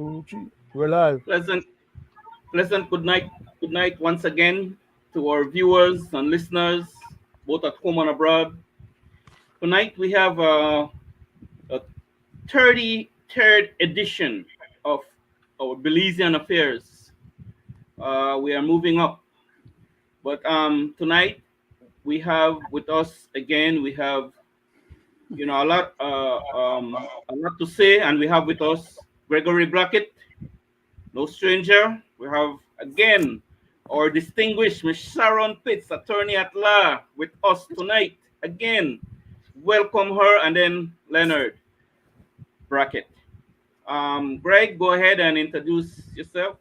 2, 3. We're live. Pleasant, pleasant good night once again to our viewers and listeners, both at home and abroad. Tonight we have a 33rd edition of our Belizean affairs. We are moving up, but tonight we have with us again. We have a lot to say, and we have with us Gregory Brackett, no stranger. We have again our distinguished Miss Sharon Pitts, attorney at law, with us tonight. Again, welcome her, and then Leonard Brackett. Greg, go ahead and introduce yourself.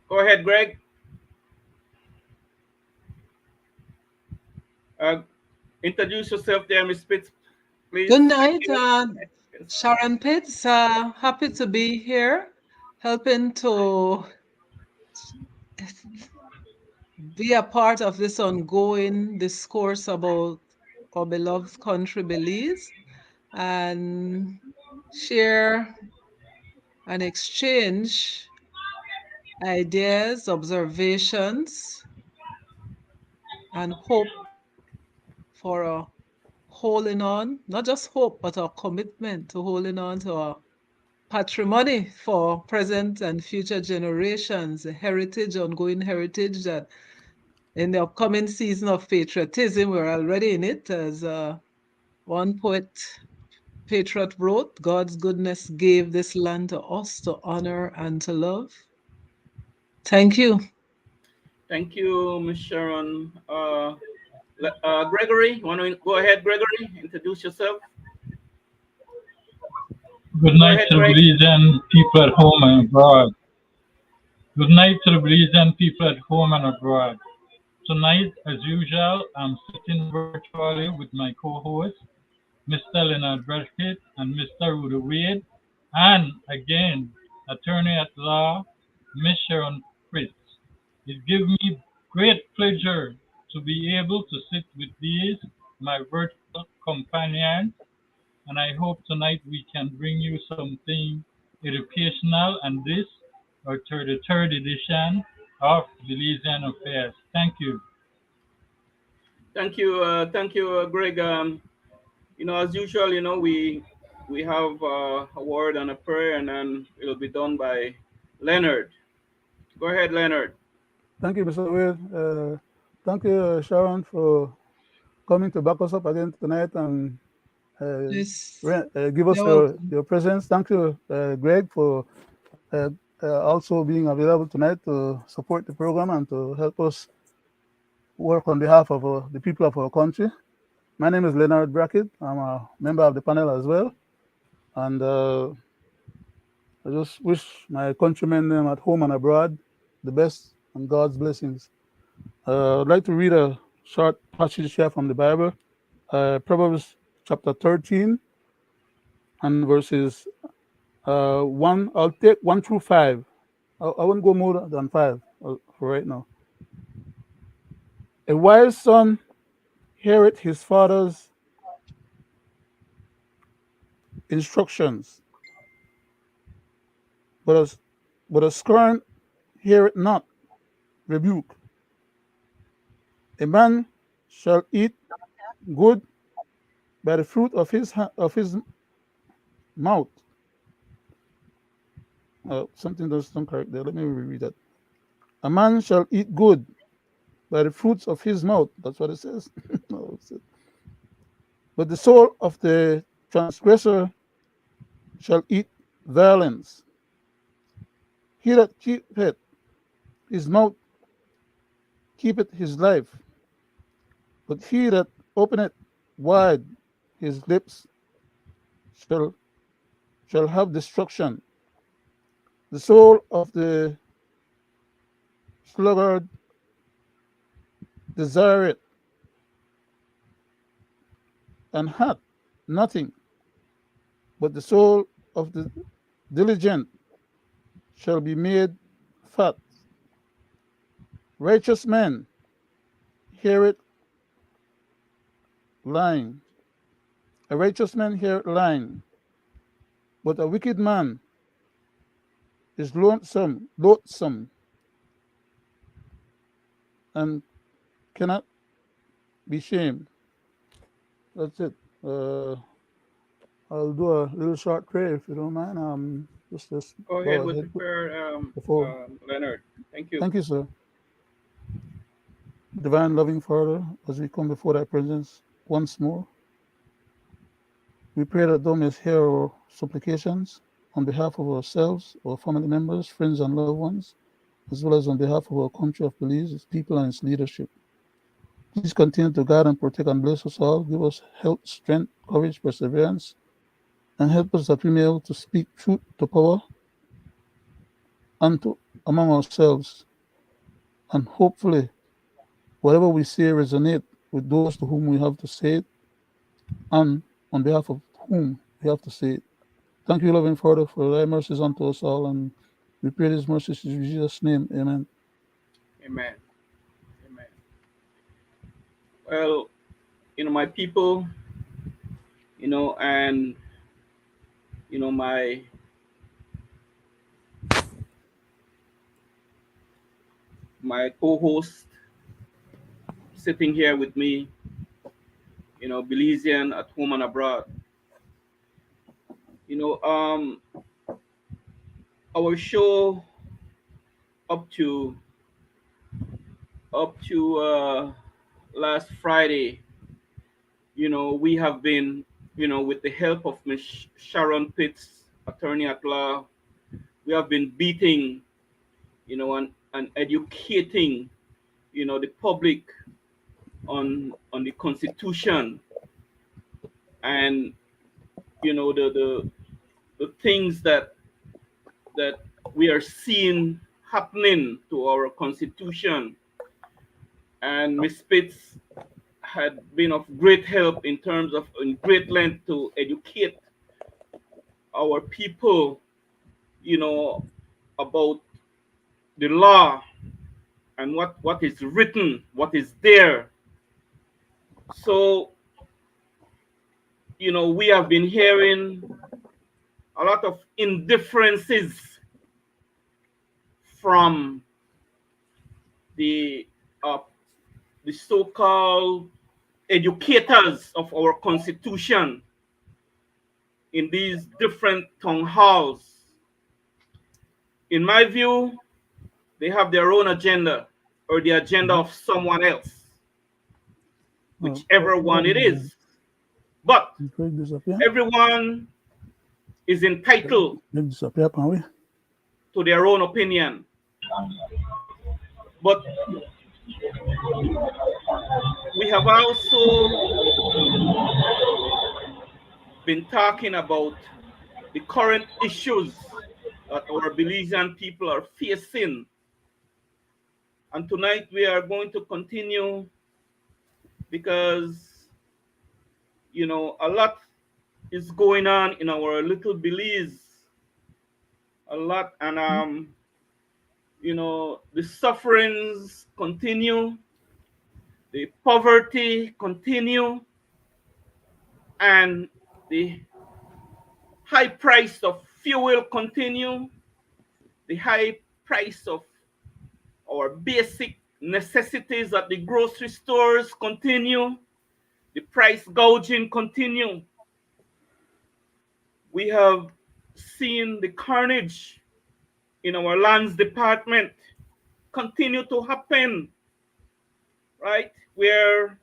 Go ahead, Greg. Uh, Introduce yourself there, Miss Pitts, Good please. night, Sharon Pitts. Happy to be here, helping to be a part of this ongoing discourse about our beloved country, Belize, and share and exchange ideas, observations, and hope for a holding on, not just hope, but our commitment to holding on to our patrimony for present and future generations, a heritage, ongoing heritage that in the upcoming season of patriotism, we're already in it, as one poet, patriot wrote, God's goodness gave this land to us to honor and to love. Thank you. Thank you, Miss Sharon. Gregory, you want to go ahead, Gregory? Introduce yourself. Good Go night ahead, to the Greg. Belizean people at home and abroad. Good night to the Belizean people at home and abroad. Tonight, as usual, I'm sitting virtually with my co-host, Mr. Leonard Brackett and Mr. Roody, and again, attorney at law, Miss Sharon Fritz. It gives me great pleasure to be able to sit with these, my virtual companions, and I hope tonight we can bring you something educational and this, our 33rd edition of Belizean Affairs. Thank you. Thank you, Greg. As usual, we have a word and a prayer, and then it'll be done by Leonard. Go ahead, Leonard. Thank you, Mr. Will. Thank you, Sharon, for coming to back us up again tonight and Yes, give us you're welcome. your presence. Thank you, Greg, for also being available tonight to support the program and to help us work on behalf of the people of our country. My name is Leonard Brackett. I'm a member of the panel as well. And I just wish my countrymen at home and abroad the best and God's blessings. I'd like to read a short passage here from the Bible, Proverbs chapter 13 and verses 1. I'll take 1 through 5. I won't go more than 5 for right now. A wise son heareth his father's instructions, but a scorn heareth not rebuke. A man shall eat good by the fruit of his mouth. Something doesn't correct there. Let me reread that. A man shall eat good by the fruits of his mouth. That's what it says. No, but the soul of the transgressor shall eat violence. He that keepeth his mouth keepeth his life, but he that openeth wide his lips shall have destruction. The soul of the sluggard desireth and hath nothing, but the soul of the diligent shall be made fat. Righteous men hear it lying, A righteous man heareth lying, but a wicked man is loathsome, and cannot be shamed. That's it. Uh, I'll do a little short prayer if you don't mind. Just Go ahead bow our with the head prayer, before. Leonard. Thank you. Thank you, sir. Divine loving Father, as we come before thy presence once more, we pray that thou mayest hear our supplications on behalf of ourselves, our family members, friends, and loved ones, as well as on behalf of our country of Belize, its people, and its leadership. Please continue to guide and protect and bless us all. Give us health, strength, courage, perseverance, and help us that we may be able to speak truth to power and to among ourselves. And hopefully, whatever we say resonate with those to whom we have to say it, and on behalf of whom we have to say it. Thank you, loving Father, for thy mercies unto us all, and we pray these mercies in Jesus' name. Amen. Amen. Amen. Well, my people, and my co-host sitting here with me, Belizean at home and abroad. You know, um, our show up to last Friday, we have been, with the help of Miss Sharon Pitts, attorney at law, we have been beating, and educating, the public on the Constitution, and the things that we are seeing happening to our Constitution. And Miss Pitts had been of great help in terms of in great length to educate our people, you know, about the law and what is written, what is there. So, we have been hearing a lot of indifferences from the uh, the so-called educators of our Constitution in these different town halls. In my view, they have their own agenda or the agenda of someone else, whichever one it is. But everyone is entitled to their own opinion. But we have also been talking about the current issues that our Belizean people are facing. And tonight we are going to continue because, a lot is going on in our little Belize. A lot. And, the sufferings continue, the poverty continue, and the high price of fuel continue, the high price of our basic necessities at the grocery stores continue, the price gouging continue. We have seen the carnage in our lands department continue to happen, right? Where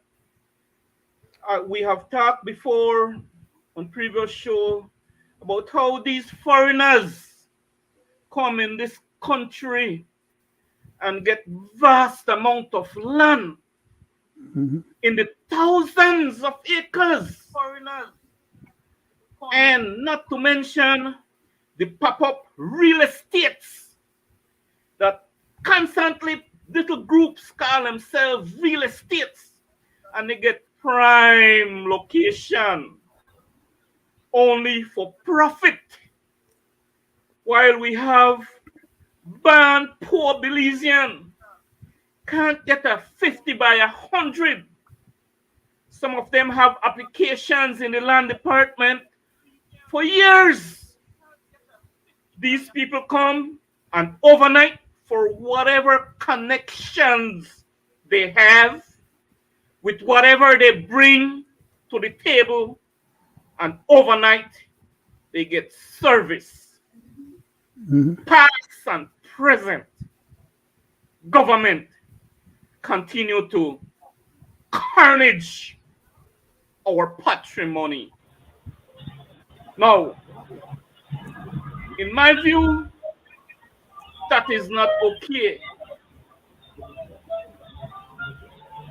we have talked before on previous show about how these foreigners come in this country and get vast amount of land in the thousands of acres, foreigners, and not to mention the pop-up real estates that constantly little groups call themselves real estates, and they get prime location only for profit, while we have banned poor Belizean can't get a 50 by 100 Some of them have applications in the land department for years. These people come and overnight, for whatever connections they have with whatever they bring to the table, and overnight they get service. Past and present government continue to carnage our patrimony. Now, in my view, that is not okay.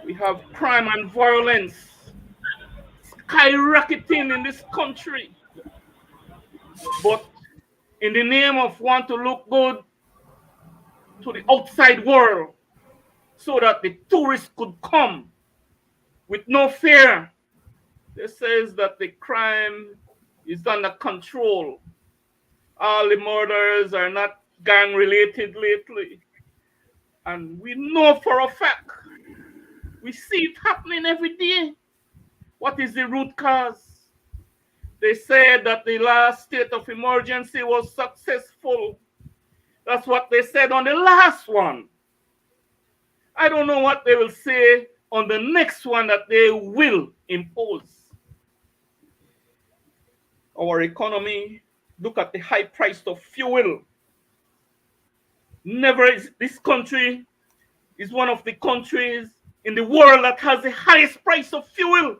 We have crime and violence skyrocketing in this country. But in the name of want to look good to the outside world so that the tourists could come with no fear, they says that the crime is under control. All the murders are not gang related lately. And we know for a fact, we see it happening every day. What is the root cause? They said that the last state of emergency was successful. That's what they said on the last one. I don't know what they will say on the next one that they will impose. Our economy, look at the high price of fuel. Never is this country is one of the countries in the world that has the highest price of fuel.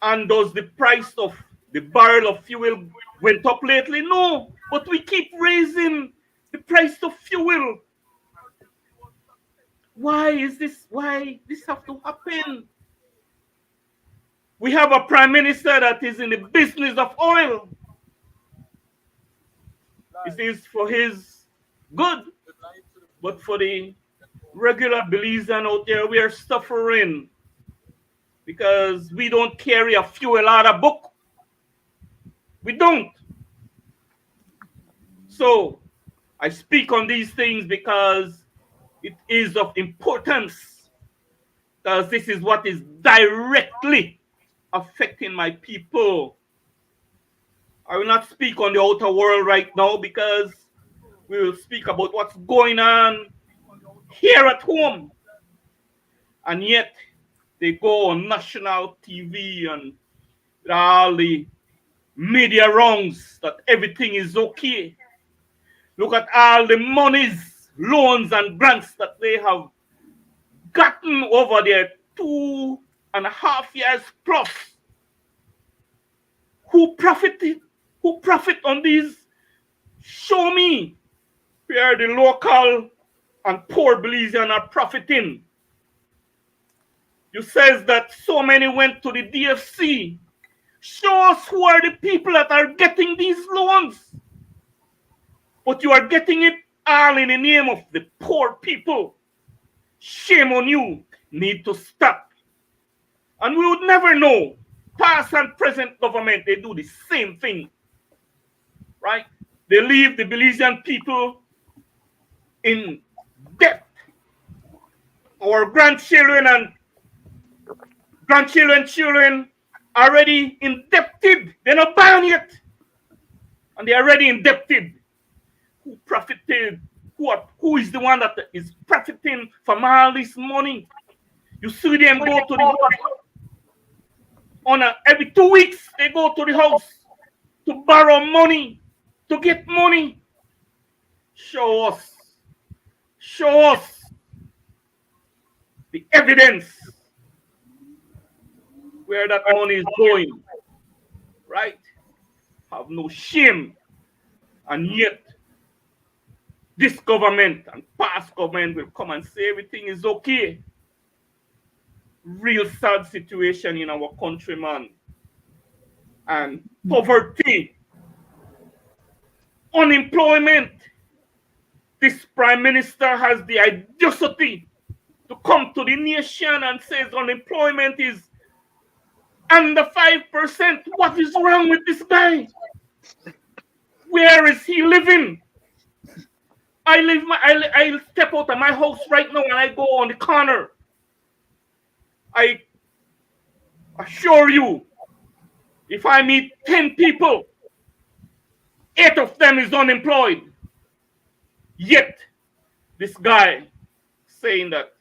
And does the price of the barrel of fuel went up lately? No, but we keep raising the price of fuel. Why is this? Why this have to happen? We have a prime minister that is in the business of oil. It is for his good, but for the regular Belizean out there, we are suffering because we don't carry a fuel order book. We don't. So I speak on these things because it is of importance, because this is what is directly affecting my people. I will not speak on the outer world right now because we will speak about what's going on here at home. And yet they go on national TV and all the media wrongs that everything is okay. Look at all the monies, loans and grants that they have gotten over their 2.5 years plus. Who profited? Who profit on these? Show me where the local and poor Belizean are profiting. You says that so many went to the DFC. Show us who are the people that are getting these loans. But you are getting it all in the name of the poor people. Shame on you. Need to stop. And we would never know. Past and present government, they do the same thing. Right? They leave the Belizean people in debt. Our grandchildren and children already indebted. They're not born yet. And they're already indebted. Who profited? Who is the one that is profiting from all this money? You see them go to the house. Every 2 weeks, they go to the house to borrow money, to get money. Show us the evidence where that money is going, right? Have no shame. And yet, this government and past government will come and say everything is okay. Real sad situation in our country, man. And poverty, unemployment. This prime minister has the audacity to come to the nation and says unemployment is under 5%. What is wrong with this guy? Where is he living? I step out of my house right now and I go on the corner. I assure you, if I meet 10 people, 8 of them is unemployed. Yet, this guy saying that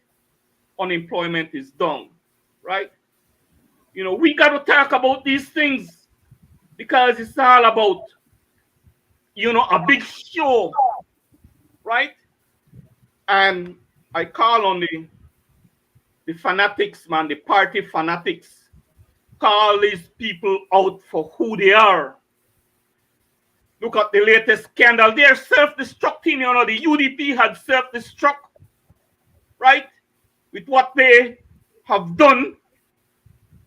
unemployment is down, right? We got to talk about these things because it's all about, a big show, right? And I call on the fanatics, man, the party fanatics, call these people out for who they are. Look at the latest scandal. They're self-destructing, the UDP had self-destruct, right? With what they have done.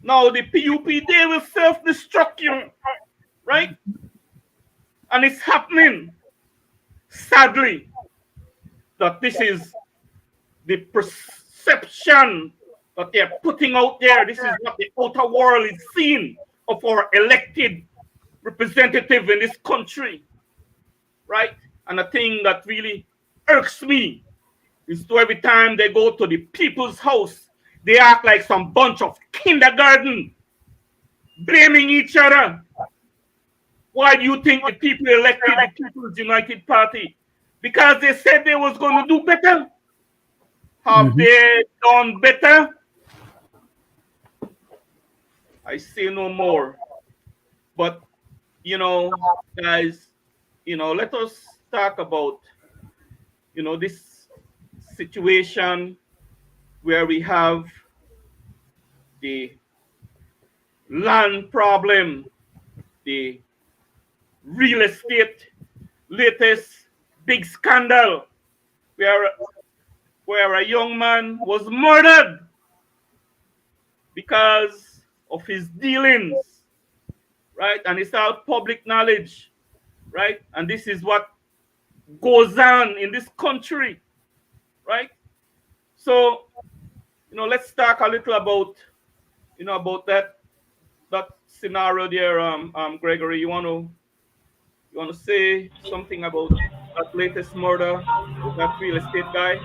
Now the PUP, they will self-destruct, right? And it's happening, sadly, that this is the perception that they're putting out there. This is what the outer world is seeing of our elected representative in this country, right? And the thing that really irks me is to every time they go to the people's house, they act like some bunch of kindergarten, blaming each other. Why do you think the people elected the People's United Party? Because they said they was going to do better. Have they done better? I say no more. But, guys, let us talk about, this situation where we have the land problem, the real estate latest big scandal where a young man was murdered because of his dealings, right? And it's all public knowledge, right? And this is what goes on in this country, right? So, let's talk a little about, about that scenario there. Gregory, you want to say something about that latest murder of that real estate guy?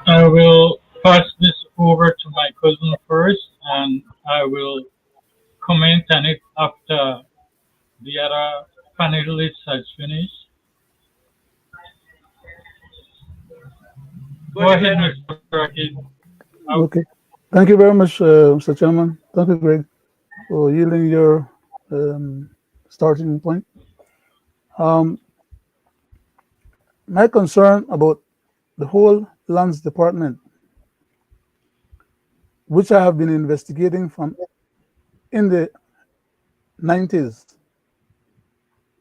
I will pass this over to my cousin first, and I will comment on it after the other panelist has finished. Go Go ahead, ahead, Leonard. Mr. Brackett. Okay. Thank you very much, Mr. Chairman. Thank you, Greg, for yielding your starting point. Um, my concern about the whole lands department, which I have been investigating from in the 90s.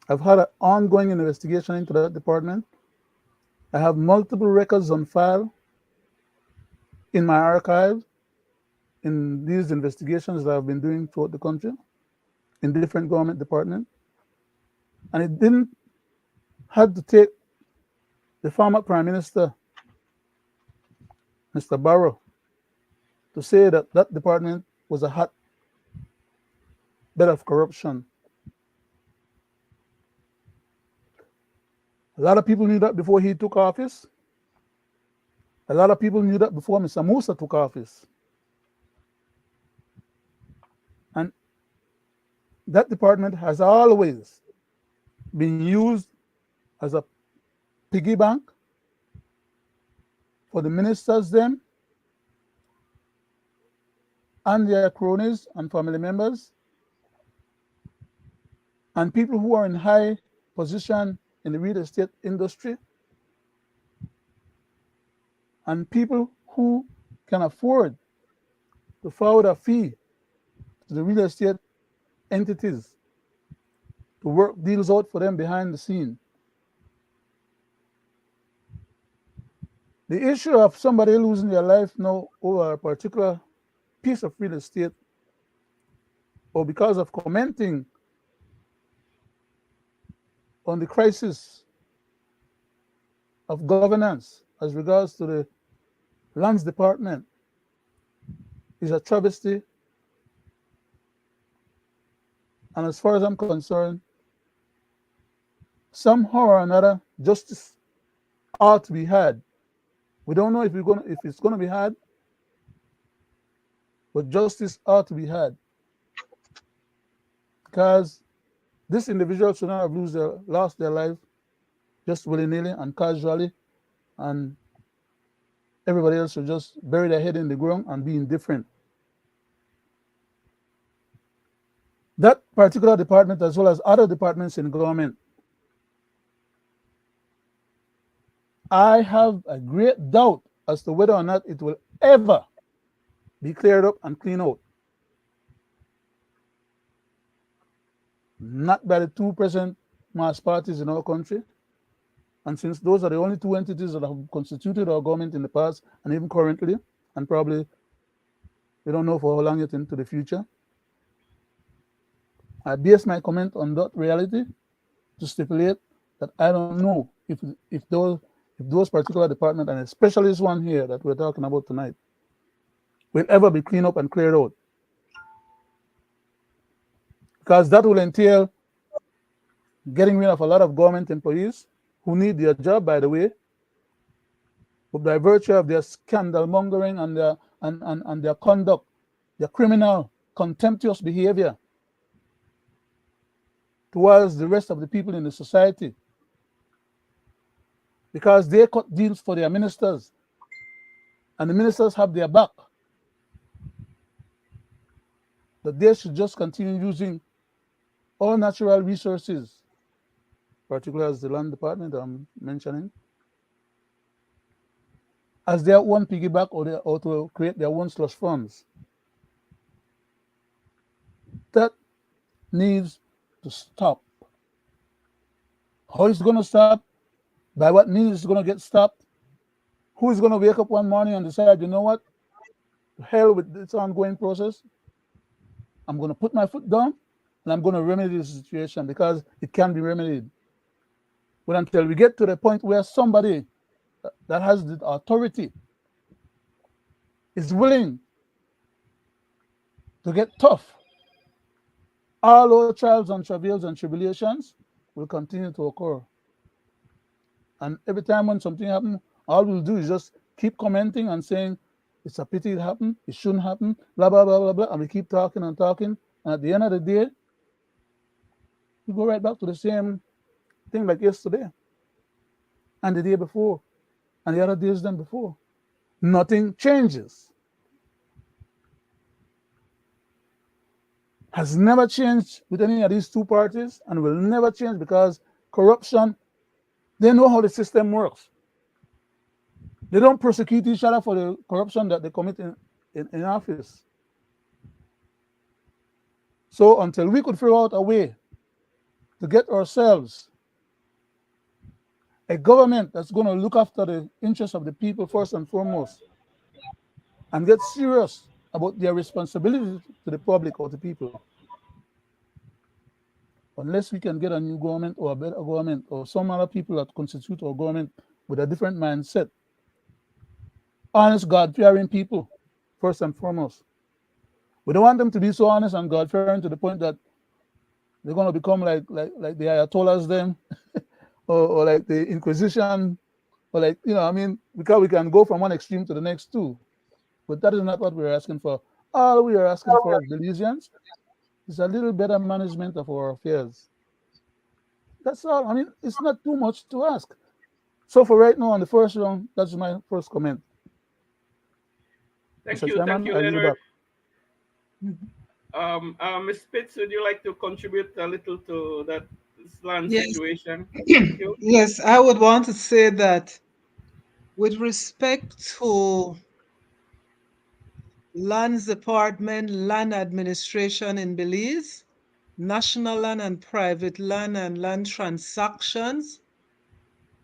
I've had an ongoing investigation into that department. I have multiple records on file in my archive in these investigations that I've been doing throughout the country in different government departments. And it didn't have to take the former Prime Minister, Mr. Barrow, to say that that department was a hot bed of corruption. A lot of people knew that before he took office. A lot of people knew that before Mr. Musa took office. And that department has always been used as a piggy bank for the ministers them and their cronies and family members and people who are in high position in the real estate industry and people who can afford to forward a fee to the real estate entities to work deals out for them behind the scene. The issue of somebody losing their life now over a particular piece of real estate or because of commenting on the crisis of governance as regards to the lands department is a travesty. And as far as I'm concerned, somehow or another, justice ought to be had We don't know if it's gonna be had, but justice ought to be had because this individual should not have lost their life just willy-nilly and casually, and everybody else should just bury their head in the ground and be indifferent. That particular department, as well as other departments in government, I have a great doubt as to whether or not it will ever be cleared up and cleaned out. Not by the two present mass parties in our country. And since those are the only two entities that have constituted our government in the past and even currently, and probably we don't know for how long yet into the future, I base my comment on that reality to stipulate that I don't know if those particular departments, and especially this one here that we're talking about tonight, will ever be cleaned up and cleared out. Because that will entail getting rid of a lot of government employees who need their job, by the way, but by virtue of their scandal mongering and their conduct, their criminal, contemptuous behavior towards the rest of the people in the society. Because they cut deals for their ministers, and the ministers have their back, that they should just continue using all natural resources, particularly as the land department I'm mentioning, as their own piggyback or to create their own slush funds. That needs to stop. How is it going to stop? By what means it's going to get stopped? Who is going to wake up one morning and decide, you know what? To hell with this ongoing process. I'm going to put my foot down and I'm going to remedy the situation because it can be remedied. But until we get to the point where somebody that has the authority is willing to get tough, all our trials and travails and tribulations will continue to occur. And every time when something happens, all we'll do is just keep commenting and saying, it's a pity it happened, it shouldn't happen, blah, blah, blah, blah, blah. And we keep talking and talking. And at the end of the day, we go right back to the same thing like yesterday and the day before and the other days than before. Nothing changes. Has never changed with any of these two parties and will never change because corruption, they know how the system works. They don't prosecute each other for the corruption that they commit in office. So until we could figure out a way to get ourselves a government that's going to look after the interests of the people first and foremost and get serious about their responsibility to the public or the people, unless we can get a new government or a better government or some other people that constitute our government with a different mindset, honest, God-fearing people, first and foremost. We don't want them to be so honest and God-fearing to the point that they're going to become like the Ayatollahs them, or like the Inquisition, or like, I mean, because we can go from one extreme to the next too. But that is not what we're asking for. All we are asking for as Belizeans is a little better management of our affairs. That's all. I mean, it's not too much to ask. So for right now, on the first round, that's my first comment. Thank Mr. you, Chairman, thank you, I yield Leonard. back. Ms. Spitz, would you like to contribute a little to that land Yes. situation? Thank you. Yes, I would want to say that with respect to Lands Department, land administration in Belize, national land and private land and land transactions,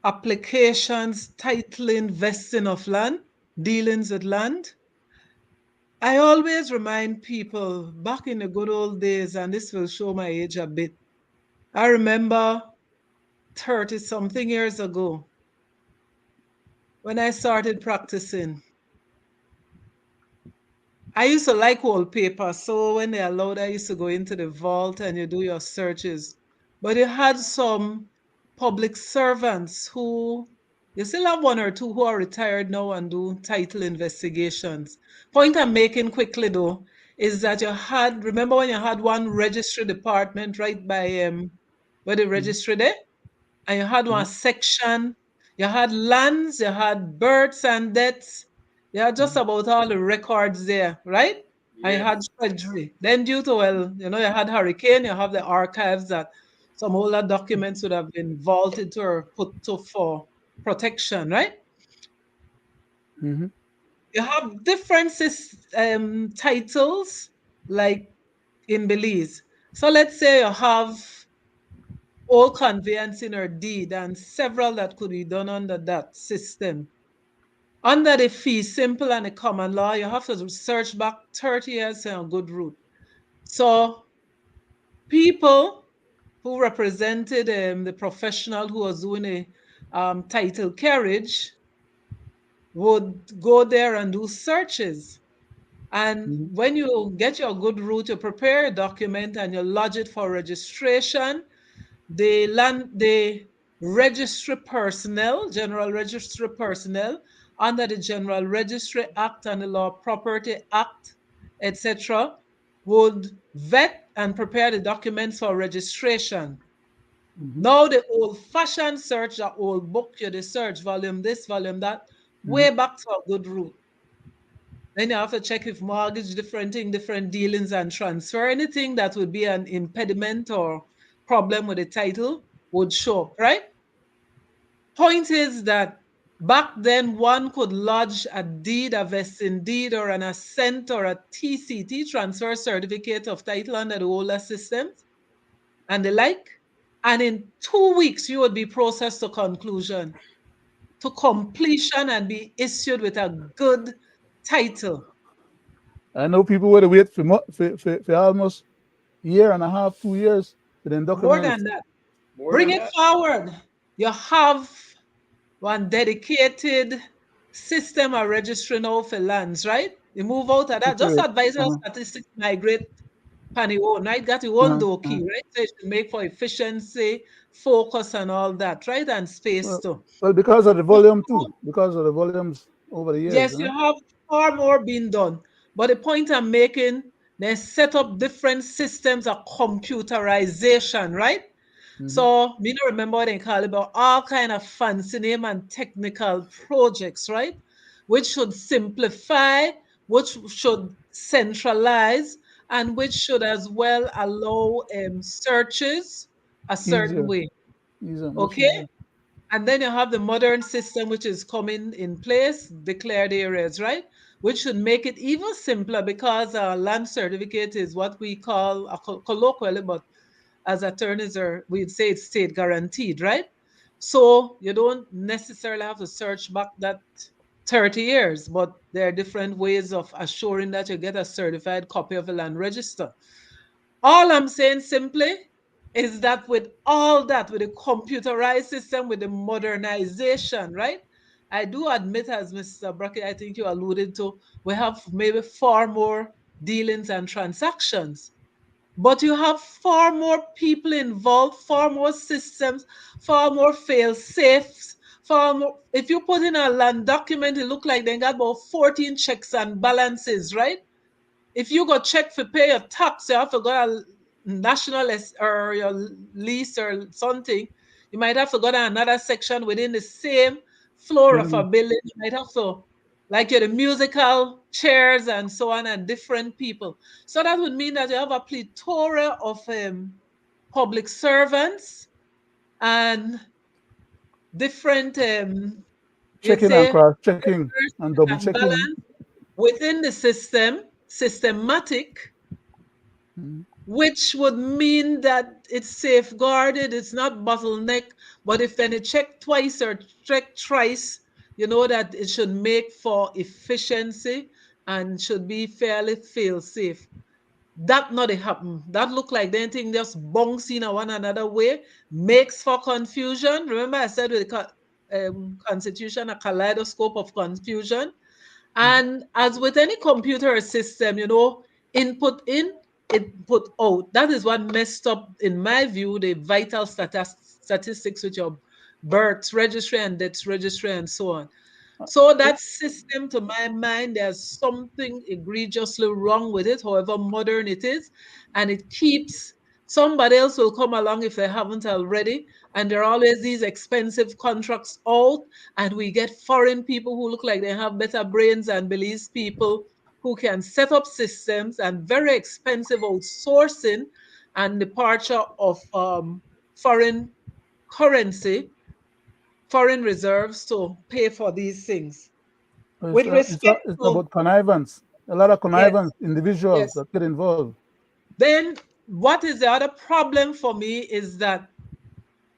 applications, titling, vesting of land, dealings with land. I always remind people back in the good old days, and this will show my age a bit. I remember 30 something years ago when I started practicing. I used to like wallpaper, so when they allowed, I used to go into the vault and you do your searches. But you had some public servants who You still have one or two who are retired now and do title investigations. Point I'm making quickly though is that remember when you had one registry department right by where the Mhm. registry there? And you had one section, you had lands, you had births and deaths, you had just Mhm. about all the records there, right? And you Yes. had treasury. Then due to, well, you had hurricane, you have the archives that some older documents would have been vaulted to or put to for protection, right? Mhm. You have different titles like in Belize. So let's say you have all conveyancing or deed and several that could be done under that system. Under the fee simple and the common law, you have to search back 30 years on a good route. So people who represented the professional who was doing a title carriage would go there and do searches. And Mhm. when you get your good route, you prepare a document and you lodge it for registration. The registry personnel, general registry personnel, under the General Registry Act and the Law Property Act, etc., would vet and prepare the documents for registration. Mhm. Now the old-fashioned search, the old book, you the search, volume this, volume that, Mhm. way back to a good route. Then you have to check if mortgage, different thing, different dealings and transfer. Anything that would be an impediment or problem with the title would show up, right? Point is that back then one could lodge a deed, a vesting deed, or an assent or a TCT, transfer certificate of title under the older systems and the like. And in 2 weeks, you would be processed to conclusion, to completion, and be issued with a good title. I know people would wait for almost year and a half, 2 years for them More documents. than that, More bring than it that. forward. You have one dedicated system of registering now for lands, right? You move out of that. Just Separate. advise your Uh-huh. statistics migrate pan your own, right? Got your own Uh-huh. door Uh-huh. key, right? So it should make for efficiency, focus, and all that, right? And space Well, too. well, because of the volume too, because of the volumes over the years, Yes, you you know. have far more being done. But the point I'm making, they set up different systems of computerization, right? Mhm. So me don't remember what they call it, but all kind of fancy name and technical projects, right? Which should simplify, which should centralize, and which should as well allow searches a certain Easier, way. easier, much Okay? easier. And then you have the modern system which is coming in place, declared areas, right? Which should make it even simpler because land certificate is what we call colloquially, but as attorneys are, we'd say it's state guaranteed, right? So you don't necessarily have to search back that 30 years, but there are different ways of assuring that you get a certified copy of a land register. All I'm saying simply is that with all that, with the computerized system, with the modernization, right? I do admit, as Mr. Brackett, I think you alluded to, we have maybe far more dealings and transactions, but you have far more people involved, far more systems, far more fail safes, far more. If you put in a land document, it look like they got about 14 checks and balances, right? If you go check for pay your tax, you have to go to national or your lease or something. You might have to go to another section within the same floor of a Mhm. building. You might have to, like you're the musical chairs and so on, and different people. So that would mean that you have a plethora of public servants and different, you'd Checking and say, cross checking and double and checking. balance within the system, systematic, Mhm. which would mean that it's safeguarded, it's not bottleneck. But if then it check twice or check thrice, you know that it should make for efficiency and should be fairly fail safe. That not happen. That look like the thing just bouncing in one another way, makes for confusion. Remember I said with the constitution, a kaleidoscope of confusion. Mhm. And as with any computer system, input in, input out. That is what messed up, in my view, the vital statistics which you're births registry and deaths registry and so on. So that system, to my mind, there's something egregiously wrong with it, however modern it is, and it keeps somebody else will come along if they haven't already, and there are always these expensive contracts out, and we get foreign people who look like they have better brains than Belize people who can set up systems, and very expensive outsourcing and departure of foreign currency, foreign reserves to pay for these things. It's, With respect it's to, about connivance. A lot of yes, connivance individuals yes. that get involved. Then what is the other problem for me is that,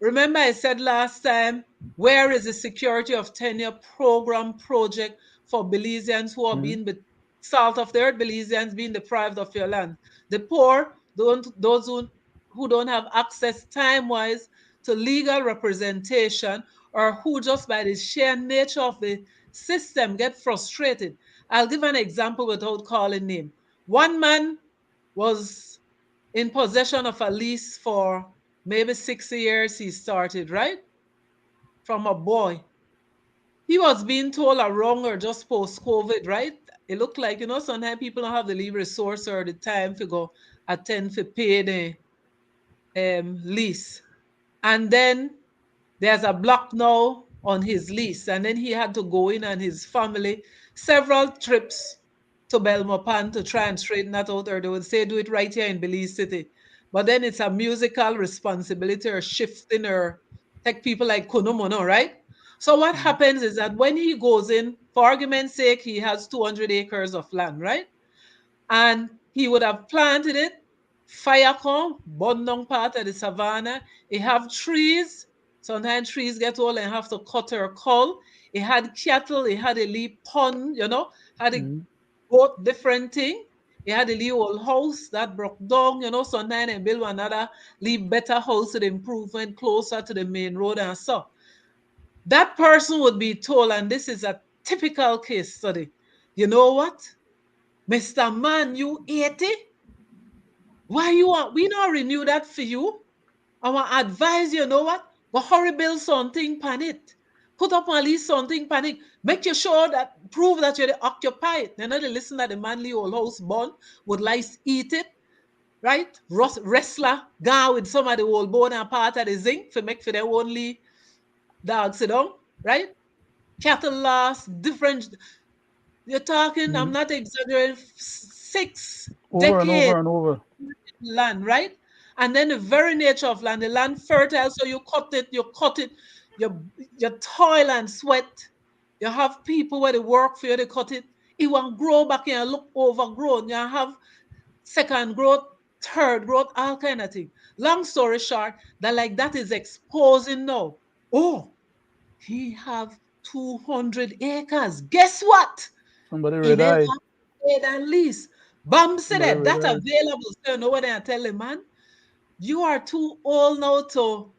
remember I said last time, where is the security of tenure program project for Belizeans who are Mm-hmm. being salt of the earth, Belizeans being deprived of your land? The poor, those who don't have access time-wise to legal representation, or who just by the sheer nature of the system get frustrated. I'll give an example without calling name. One man was in possession of a lease for maybe 60 years he started, right? From a boy. He was being told a wrong or just post-COVID, right? It looked like, sometimes people don't have the leave resource or the time to go attend to pay the lease. And then there's a block now on his lease. And then he had to go in and his family several trips to Belmopan to try and straighten that out, or they would say do it right here in Belize City. But then it's a musical responsibility or shifting or take people like Kunomono, right? So what happens is that when he goes in, for argument's sake, he has 200 acres of land, right? And he would have planted it, fire come, burn down part of the savannah. He have trees. Sometimes trees get old and have to cut or cull. He had cattle, he had a leaf pond, had a Mm-hmm. goat, different thing. He had a little old house that broke down, sometimes and build another leave better house with improvement closer to the main road and so. That person would be told, and this is a typical case study. You know what? Mr. Man, you 80? Why you want? We not renew that for you. I want advise you know what? Go hurry build something pan it. Put up at least something pan it. Make you sure that prove that you're occupied. Then they listen that the manly old house born would lice eat it, right? Wrestler go with some of the old bone and part of the zinc for make for their only dogs sit down, right? Cattle loss, different. You're talking, I'm Mm-hmm. not exaggerating, six Over and decades over and over. land, right? And then the very nature of land, the land fertile, so you cut it, you toil and sweat. You have people where they work for you, they cut it. It won't grow back and look overgrown. You have second growth, third growth, all kind of thing. Long story short, that is exposing now. Oh, he have 200 acres. Guess what? Somebody He red never eye. paid at least. Bam said Somebody red that eye. available. So you know what I tell him, man? You are too old now to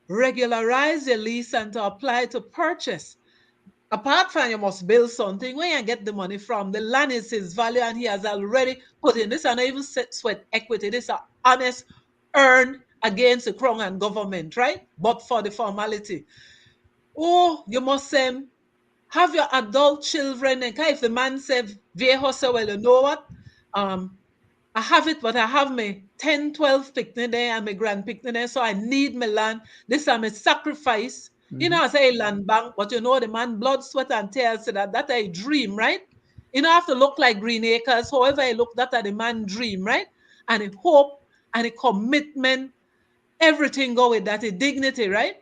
regularize your lease and to apply to purchase. Apart from you must build something where you get the money from. The land is his value and he has already put in this and not even sweat equity. This is honest earned against the crown and government, right? But for the formality. Oh, you must have your adult children, and if the man said viejo say, well, you know what? I have it, but I have my 10, 12 picnic there and my grand picnic there, so I need my land. This is my sacrifice. Mm-hmm. I say land bank, but the man blood, sweat, and tears said that a dream, right? Have to look like green acres. However, I look that at the man dream, right? And a hope and a commitment, everything go with that, a dignity, right?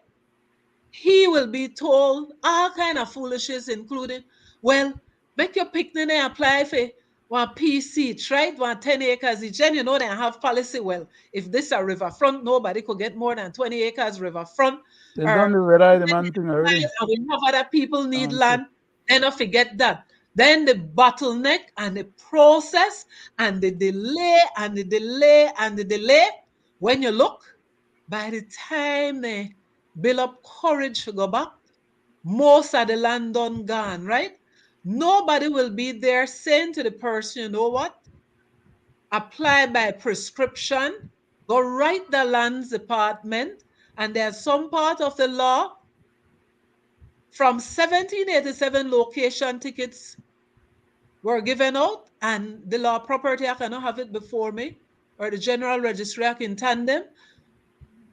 He will be told all kind of foolishness, including, well, make your picnic and apply for one piece each, right? 10 acres each. Then they have policy. Well, if this a riverfront, nobody could get more than 20 acres riverfront. They've done Or the red eye the man thing already. and we have other people need Um, so, land. Then don't forget that. Then the bottleneck and the process and the delay and the delay and the delay. When you look, by the time they build up courage to go back, most of the land done gone, right? Nobody will be there saying to the person, you know what? Apply by prescription, go write the lands department, and there's some part of the law. From 1787, location tickets were given out, and the law property, I cannot have it before me, or the general registry, I can tandem.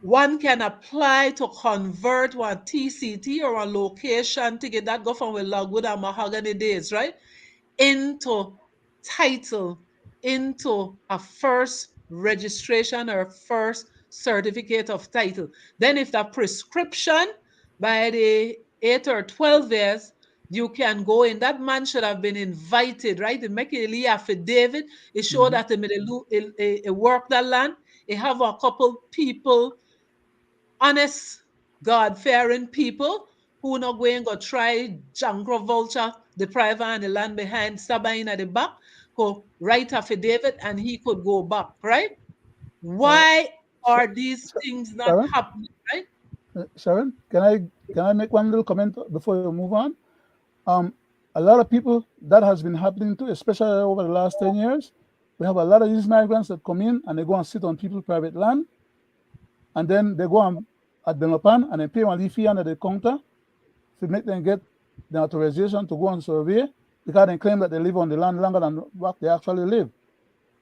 One can apply to convert one TCT or a location ticket that go from with logwood and mahogany days, right? Into title, into a first registration or first certificate of title. Then if the prescription by the 8 or 12 years, you can go in. That man should have been invited, right? They make a affidavit. It show that he work that land. He have a couple people, honest, God-fearing people who not going to try jankro vulture, the private and the land behind, Sabine at the back, could write affidavit and he could go back, right? Uh, Why Sh- are these things not Sharon, happening, right? Sharon, can I make one little comment before you move on? Um, a lot of people that has been happening to, especially over the last 10 years. We have a lot of these migrants that come in and they go and sit on people's private land, and then they go and at the Lopan and they pay one fee under the counter to make them get the authorization to go on survey, because they claim that they live on the land longer than what they actually live.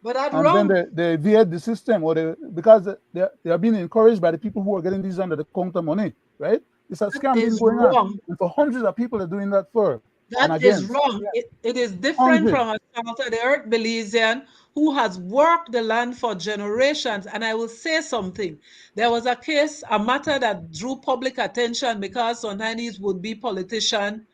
But that's And then wrong. they evade the system, or because they are being encouraged by the people who are getting these under the counter money, right? It's a That scam been is going on. wrong. And for hundreds of people are doing that for and That is against. wrong. It is different Hundreds. from a salt of the earth Belizean who has worked the land for generations. And I will say something. There was a case, a matter that drew public attention because sometimes would be politician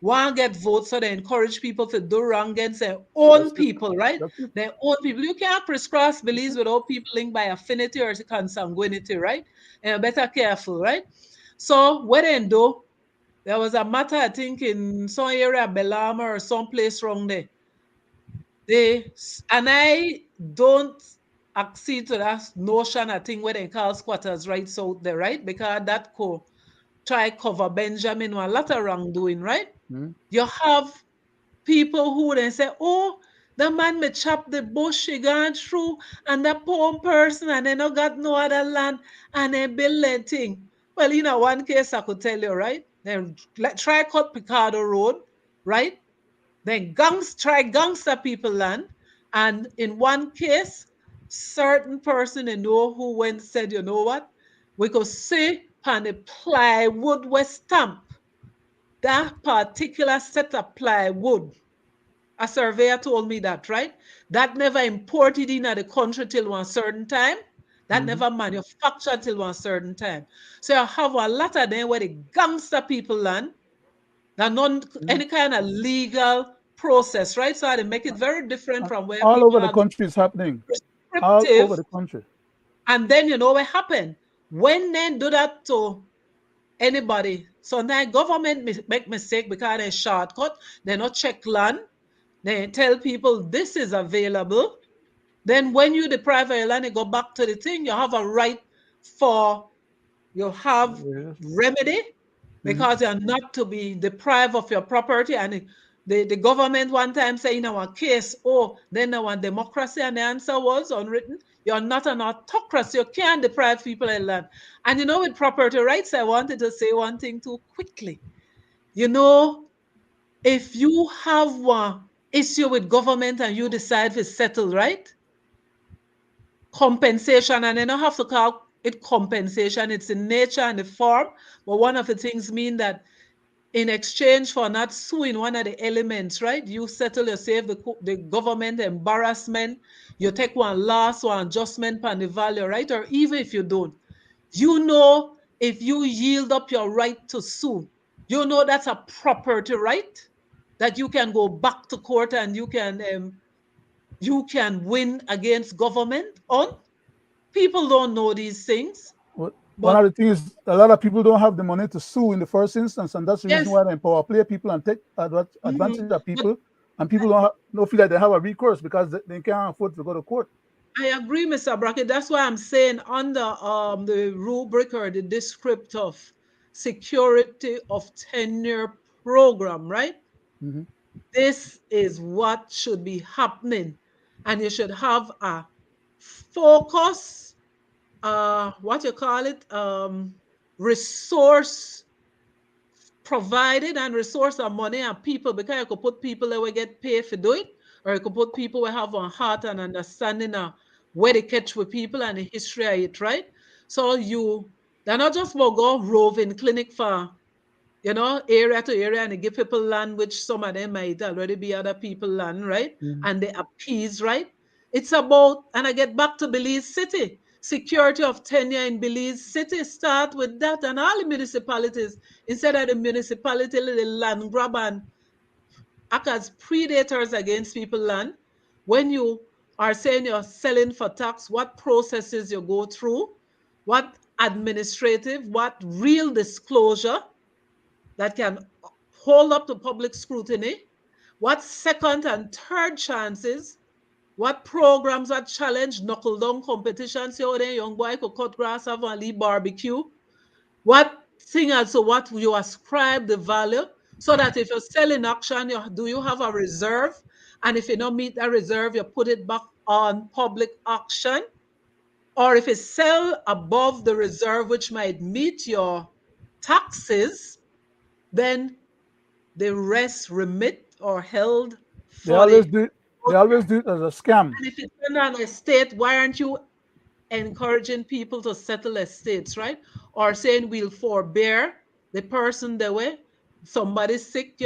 want get votes, so they encourage people to do wrong against their own That's it. people, right? That's it. Their own people. You can't crisscross Belize without people linked by affinity or consanguinity, right? And better careful, right? So what they do, there was a matter, I think, in some area, Belama or someplace wrong there. And I don't accede to that notion, I think, where they call squatters rights out there, right? Because that could try cover Benjamin or a lot of wrongdoing, right? Mm-hmm. You have people who then say, oh, the man may chop the bush he gone through, and that poor person, and they no got no other land, and they build that thing. Well, you know, one case I could tell you, right? Then try cut Picardo Road, right? Then try gangster people land. And in one case, certain person you know who went said, you know what? We could see on the plywood was stamp. That particular set of plywood, a surveyor told me that, right? That never imported in the country till one certain time. That Mm-hmm. never manufactured till one certain time. So I have a lot of them where the gangster people land, that non Yeah. any kind of legal process, right? So they make it very different from where All people over the have country is happening. All over prescriptive. the country. And then you know what happened? When they do that to anybody, so now government make mistake because they shortcut, they not check land, they tell people this is available. Then when you deprive your land, you go back to the thing, you have a right for, you have Yes. remedy Mm-hmm. because you're not to be deprived of your property. And the government one time say in our case, oh, then our democracy, and the answer was unwritten. You're not an autocracy. You can't deprive people of land. And you know, with property rights, I wanted to say one thing too quickly. You know, if you have one issue with government and you decide to settle, right? Compensation, and I don't have to call it compensation, it's in nature and the form. But one of the things mean that in exchange for not suing one of the elements, right? You settle, you save the government embarrassment, you take one loss or adjustment on the value, right? Or even if you don't, you know, if you yield up your right to sue, you know that's a property right that you can go back to court and you can win against government on. People don't know these things, One but of the things, a lot of people don't have the money to sue in the first instance, and that's the reason yes, why they empower play people and take mhm. advantage of But people, and people don't feel like they have a recourse because they can't afford to go to court. I agree, Mr. Brackett. That's why I'm saying under the rubric or the descript of security of tenure program, right? Mm-hmm. This is what should be happening, and you should have a focus, what you call it, resource provided and resource of money and people, because you could put people that will get paid for do it, or you could put people who have a heart and understanding of where they catch with people and the history of it, right? So they're not just about go roving clinic for, area to area and they give people land, which some of them might already be other people land, right? Mm. And they appease, right? It's about, and I get back to Belize City, security of tenure in Belize City, start with that, and all the municipalities, instead of the municipality, the land grab and act as predators against people land. When you are saying you're selling for tax, what processes you go through, what administrative, what real disclosure that can hold up to public scrutiny, what second and third chances, what programs that challenge knuckle down competitions, so then young boy could cut grass, have a leave barbecue, what thing also what you ascribe the value, so that if you're selling action, do you have a reserve? And if you don't meet that reserve, you put it back on public auction. Or if it sell above the reserve, which might meet your taxes, then the rest remit or held They for always the. do it. They always do it as a scam. And if it's in an estate, why aren't you encouraging people to settle estates, right? Or saying we'll forbear the person the way somebody's sick,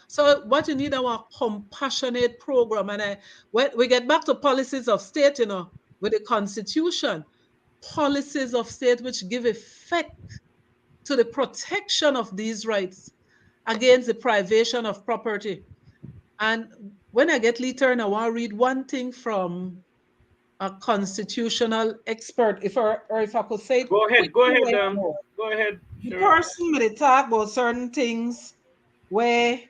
So what you need our compassionate program. And when we get back to policies of state, with the constitution, policies of state which give effect to the protection of these rights against the privation of property. And when I get later, I want to read one thing from a constitutional expert, if I could say it Go ahead. Go quickly ahead. right now. Go ahead, The Sharon. person may talk about certain things where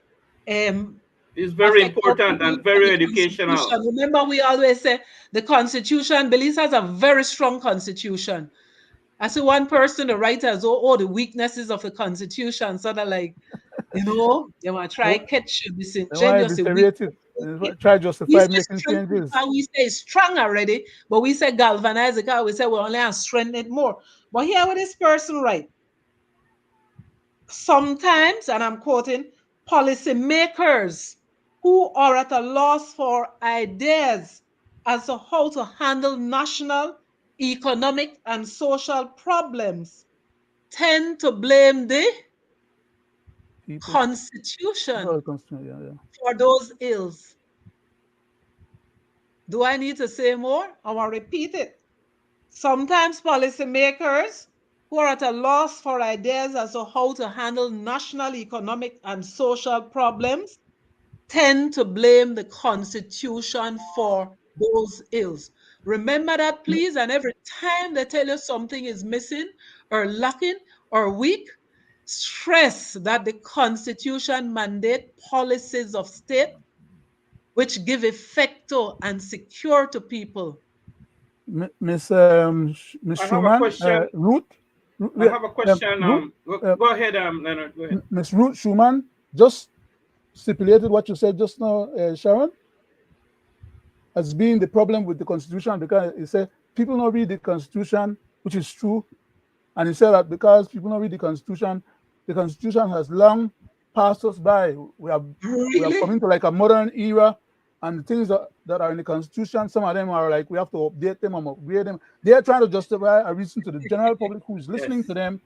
It's very affect how important people and look at very the educational. Constitution. Remember, we always say the Constitution, Belize has a very strong Constitution. I see one person, the writers, the weaknesses of the Constitution, sort of like, they want to They, try catch you they want to disingenuous, eviscerate it. They try to we justify say making strengthen changes. because we say it's strong already, but we say galvanize it because we say we only have strengthen it more. But here with this person, right? Sometimes, and I'm quoting, policymakers who are at a loss for ideas as to how to handle national, economic, and social problems tend to blame the People. Constitution Oh, constitution, yeah, yeah. for those ills. Do I need to say more? I want to repeat it. Sometimes policymakers who are at a loss for ideas as to how to handle national, economic, and social problems tend to blame the Constitution for those ills. Remember that, please. And every time they tell you something is missing or lacking or weak, stress that the Constitution mandate policies of state which give effect to and secure to people. Miss I have a Schumann, question. I Yeah, have a question. Ruth, Go ahead, Leonard. Go ahead. Miss Ruth Schumann just stipulated what you said just now, Sharon, as being the problem with the Constitution, because he said people don't read the Constitution, which is true, and he said that because people don't read the Constitution has long passed us by. We have Really? come into like a modern era, and the things that are in the Constitution, some of them are like we have to update them and upgrade them. They are trying to justify a reason to the general public who is listening Yes, to them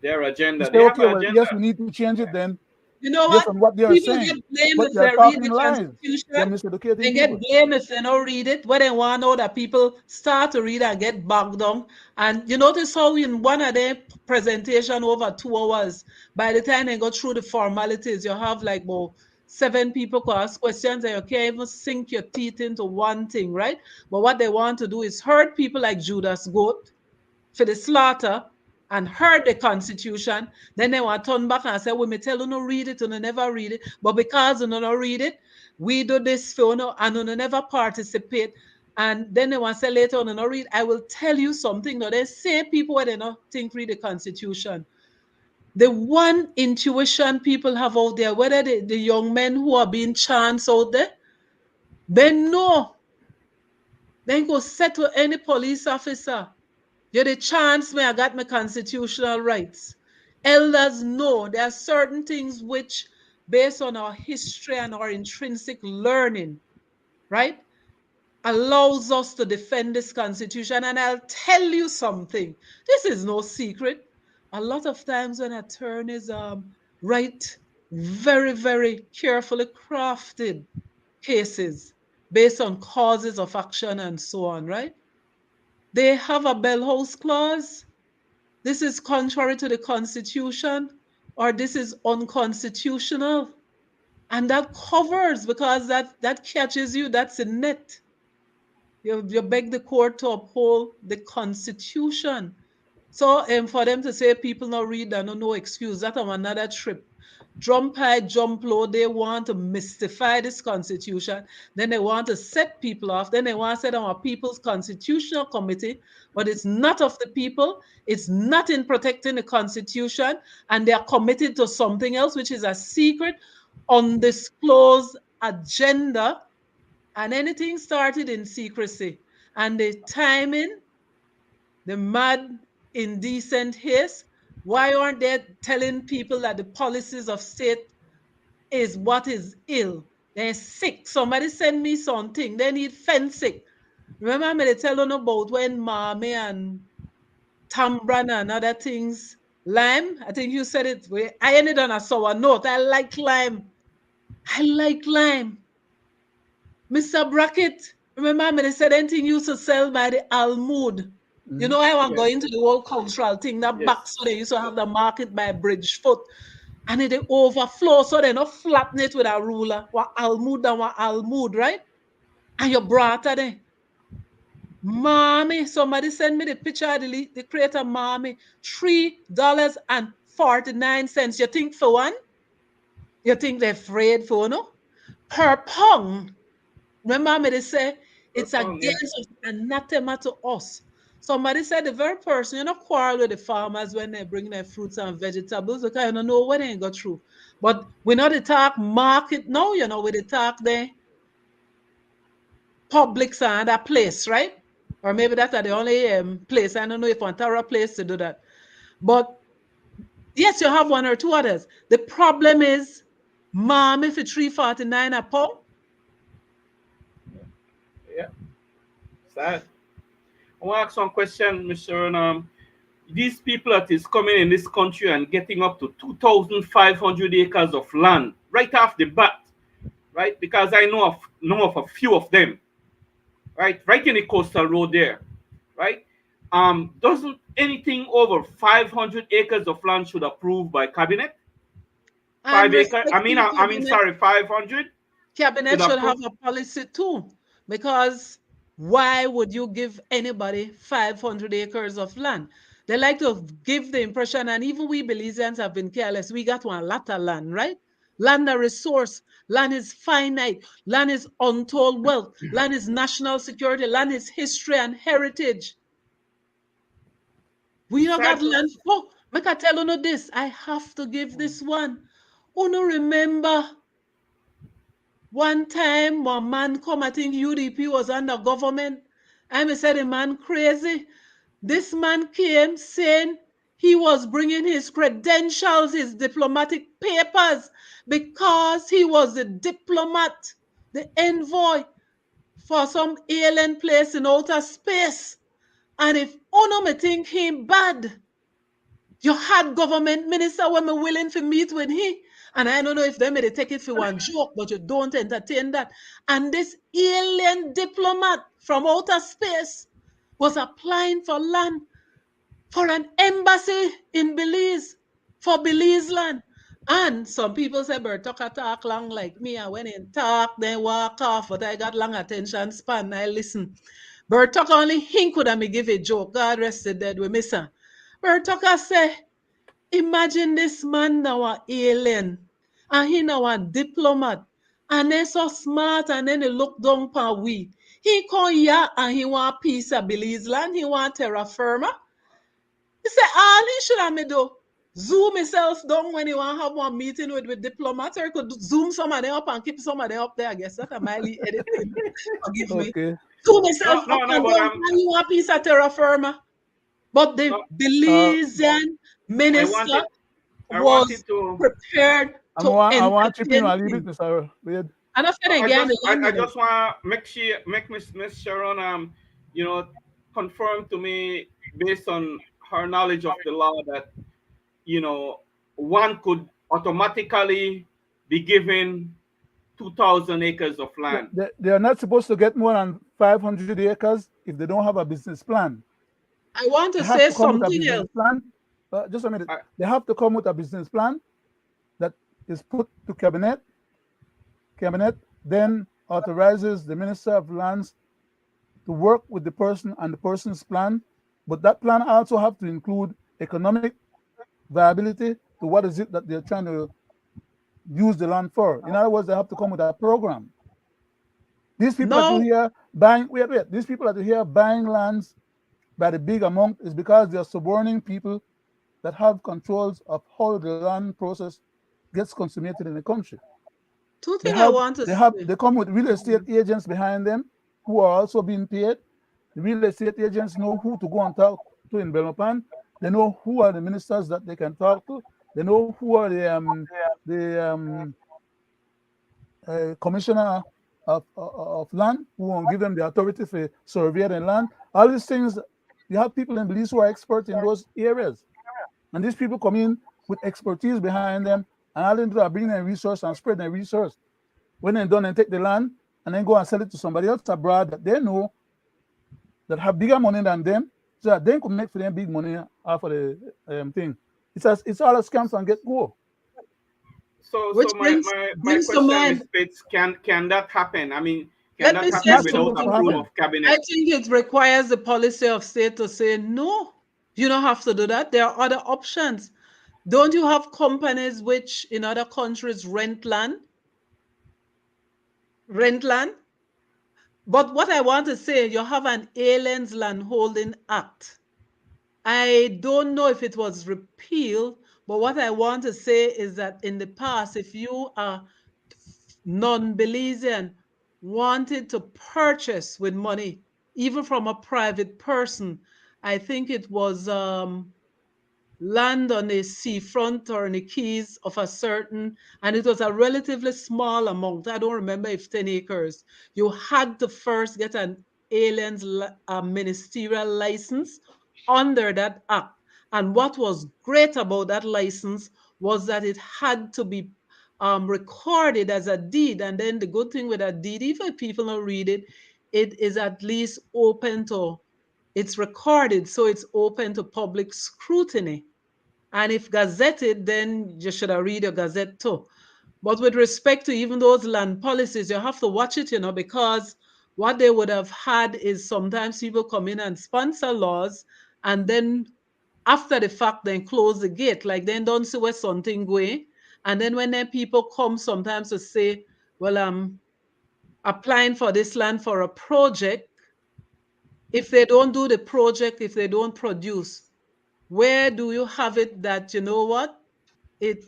their to agenda. say, They have okay, an well, yes, agenda. we need to change it then You know based what? on what they are People get saying. blamed But if they are they read talking the lies. They are Constitution. miseducating They get people. blamed if they don't read it. But they want to know that people start to read and get bogged down. And you notice how in one of their presentation over 2 hours, by the time they go through the formalities, you have like about 7 people who ask questions and you can't even sink your teeth into one thing, right? But what they want to do is hurt people like Judas Goat for the slaughter and heard the Constitution, then they want to turn back and say, well, me tell you no read it and you never read it. But because you no read it, we do this for you and you never participate. And then they want to say later on, you no read. I will tell you something. Now, they say people where they don't think read the Constitution. The one intuition people have out there, whether the young men who are being chanced out there, they know. They go say to any police officer, you're the chance me I got my constitutional rights. Elders know there are certain things which, based on our history and our intrinsic learning, right, allows us to defend this constitution. And I'll tell you something, this is no secret. A lot of times when attorneys write very, very carefully crafted cases based on causes of action and so on, right? They have a bell house clause. This is contrary to the Constitution, or this is unconstitutional. And that covers, because that catches you, that's a net. You beg the court to uphold the Constitution. So for them to say people not read and no excuse, that on another trip. Jump high, jump low. They want to mystify this constitution. Then they want to set people off. Then they want to set on our People's Constitutional Committee, but it's not of the people. It's not in protecting the Constitution, and they are committed to something else, which is a secret, undisclosed agenda, and anything started in secrecy. And the timing, the mad, indecent haste. Why aren't they telling people that the policies of state is what is ill? They're sick. Somebody send me something. They need fencing. Remember me they tell them about when Mommy and Tambran and other things, lime? I think you said it. I ended on a sour note. I like lime. I like lime. Mr. Brackett, remember me they said anything used to sell by the almud. You know, I want to go into the whole cultural thing. That back, so they used to have the market by Bridgefoot, and it overflow, so they not flatten it with a ruler. What almud, right? And you brought it there. Mommy, somebody send me the picture of the creator, Mommy. $3.49. You think for one? You think they're afraid for no? Per pound. Remember me, they say it's against anathema to us. Somebody said the very person, you know, quarrel with the farmers when they bring their fruits and vegetables, because you don't know what they ain't got through. But we know the talk market now, you know, with the talk there, Publix and that place, right? Or maybe that's the only place. I don't know if Ontario place to do that. But yes, you have one or two others. The problem is, Mommy for $3.49 a pound. Yeah. Sad. I want to ask one question, Mr. Sharon. These people that is coming in this country and getting up to 2,500 acres of land right off the bat, right? Because I know of a few of them, right in the coastal road there, right? Doesn't anything over 500 acres of land should approve by cabinet? 5 acres. I mean, sorry, 500. Cabinet should have a policy too, because why would you give anybody 500 acres of land? They like to give the impression, and even we Belizeans have been careless. We got one lot of land, right? Land a resource. Land is finite. Land is untold wealth. Land is national security. Land is history and heritage. We don't got land. Oh, make I tell you this. I have to give this one. Oh, no, remember one time one man come, I think UDP was under government, and we said the man crazy. This man came saying he was bringing his credentials, his diplomatic papers, because he was the diplomat, the envoy for some alien place in outer space. And if Ono me think him bad, you had government minister when me willing to meet with him. And I don't know if they may take it for one joke, but you don't entertain that. And this alien diplomat from outer space was applying for land for an embassy in Belize, for Belize land. And some people say, Bertucker talk long like me. I went in talk, then walk off, but I got long attention span. I listen. Bertucker only him could have me give a joke. God rest the dead with me, sir. Bertucker say, imagine this man now a alien, and he now a diplomat, and they so smart, and then they look down upon we. He come here and he want peace of Belize land, he want terra firma. He say all he should have me do, zoom himself down when he want have one meeting with diplomats, or he could zoom somebody up and keep somebody up there. I guess that's a mildly editing. Forgive me. Zoom himself up and down, and he want peace of terra firma. But the Belizean minister, I was wanted to. prepared to I want chip in entertain a little bit, him. Mr. Wade. And after again, the I landlord. just want to make Miss Sharon you know confirm to me based on her knowledge of the law that you know one could automatically be given 2,000 acres of land. They are not supposed to get more than 500 acres if they don't have a business plan. I want They to have say to come with a something business else. plan. Just a minute. I, They have to come with a business plan that is put to cabinet. Cabinet then authorizes the Minister of Lands to work with the person and the person's plan. But that plan also have to include economic viability to what is it that they're trying to use the land for. In other words, they have to come with a program. These people that you No, hear buying, wait, these people that you hear buying lands by the big amount is because they're suborning people that have controls of how the land process gets consummated in the country. two things I want to say. They come with real estate agents behind them who are also being paid. The real estate agents know who to go and talk to in Belmopan. They know who are the ministers that they can talk to. They know who are the commissioner of land who will give them the authority for survey the land. All these things, you have people in Belize who are experts in those areas. And these people come in with expertise behind them, and all they do are bring their resource and spread their resource. When they're done and take the land and then go and sell it to somebody else abroad that they know that have bigger money than them, so that they could make for them big money off of the thing. It's all a scam from get go. so Which my brings to question, Miss mind. Pitts, can that happen? I mean, can Let that me It's say happen not without supposed to something approval here. happen. of cabinet? I think it requires the policy of state to say no. You don't have to do that. There are other options. Don't you have companies which in other countries rent land? Rent land? But what I want to say, you have an Aliens Land Holding Act. I don't know if it was repealed, but what I want to say is that in the past, if you are non-Belizean wanted to purchase with money, even from a private person, I think it was land on a seafront or in the keys of a certain, and it was a relatively small amount. I don't remember if 10 acres. You had to first get an ministerial license under that act. And what was great about that license was that it had to be recorded as a deed. And then the good thing with a deed, even if people don't read it, it is at least open to, it's recorded, so it's open to public scrutiny. And if gazetted, then you should have read your gazette too. But with respect to even those land policies, you have to watch it, because what they would have had is sometimes people come in and sponsor laws and then after the fact then close the gate, like then don't see where something going. And then when then people come sometimes to say, well, I'm applying for this land for a project. If they don't do the project, if they don't produce, where do you have it that, you know what, it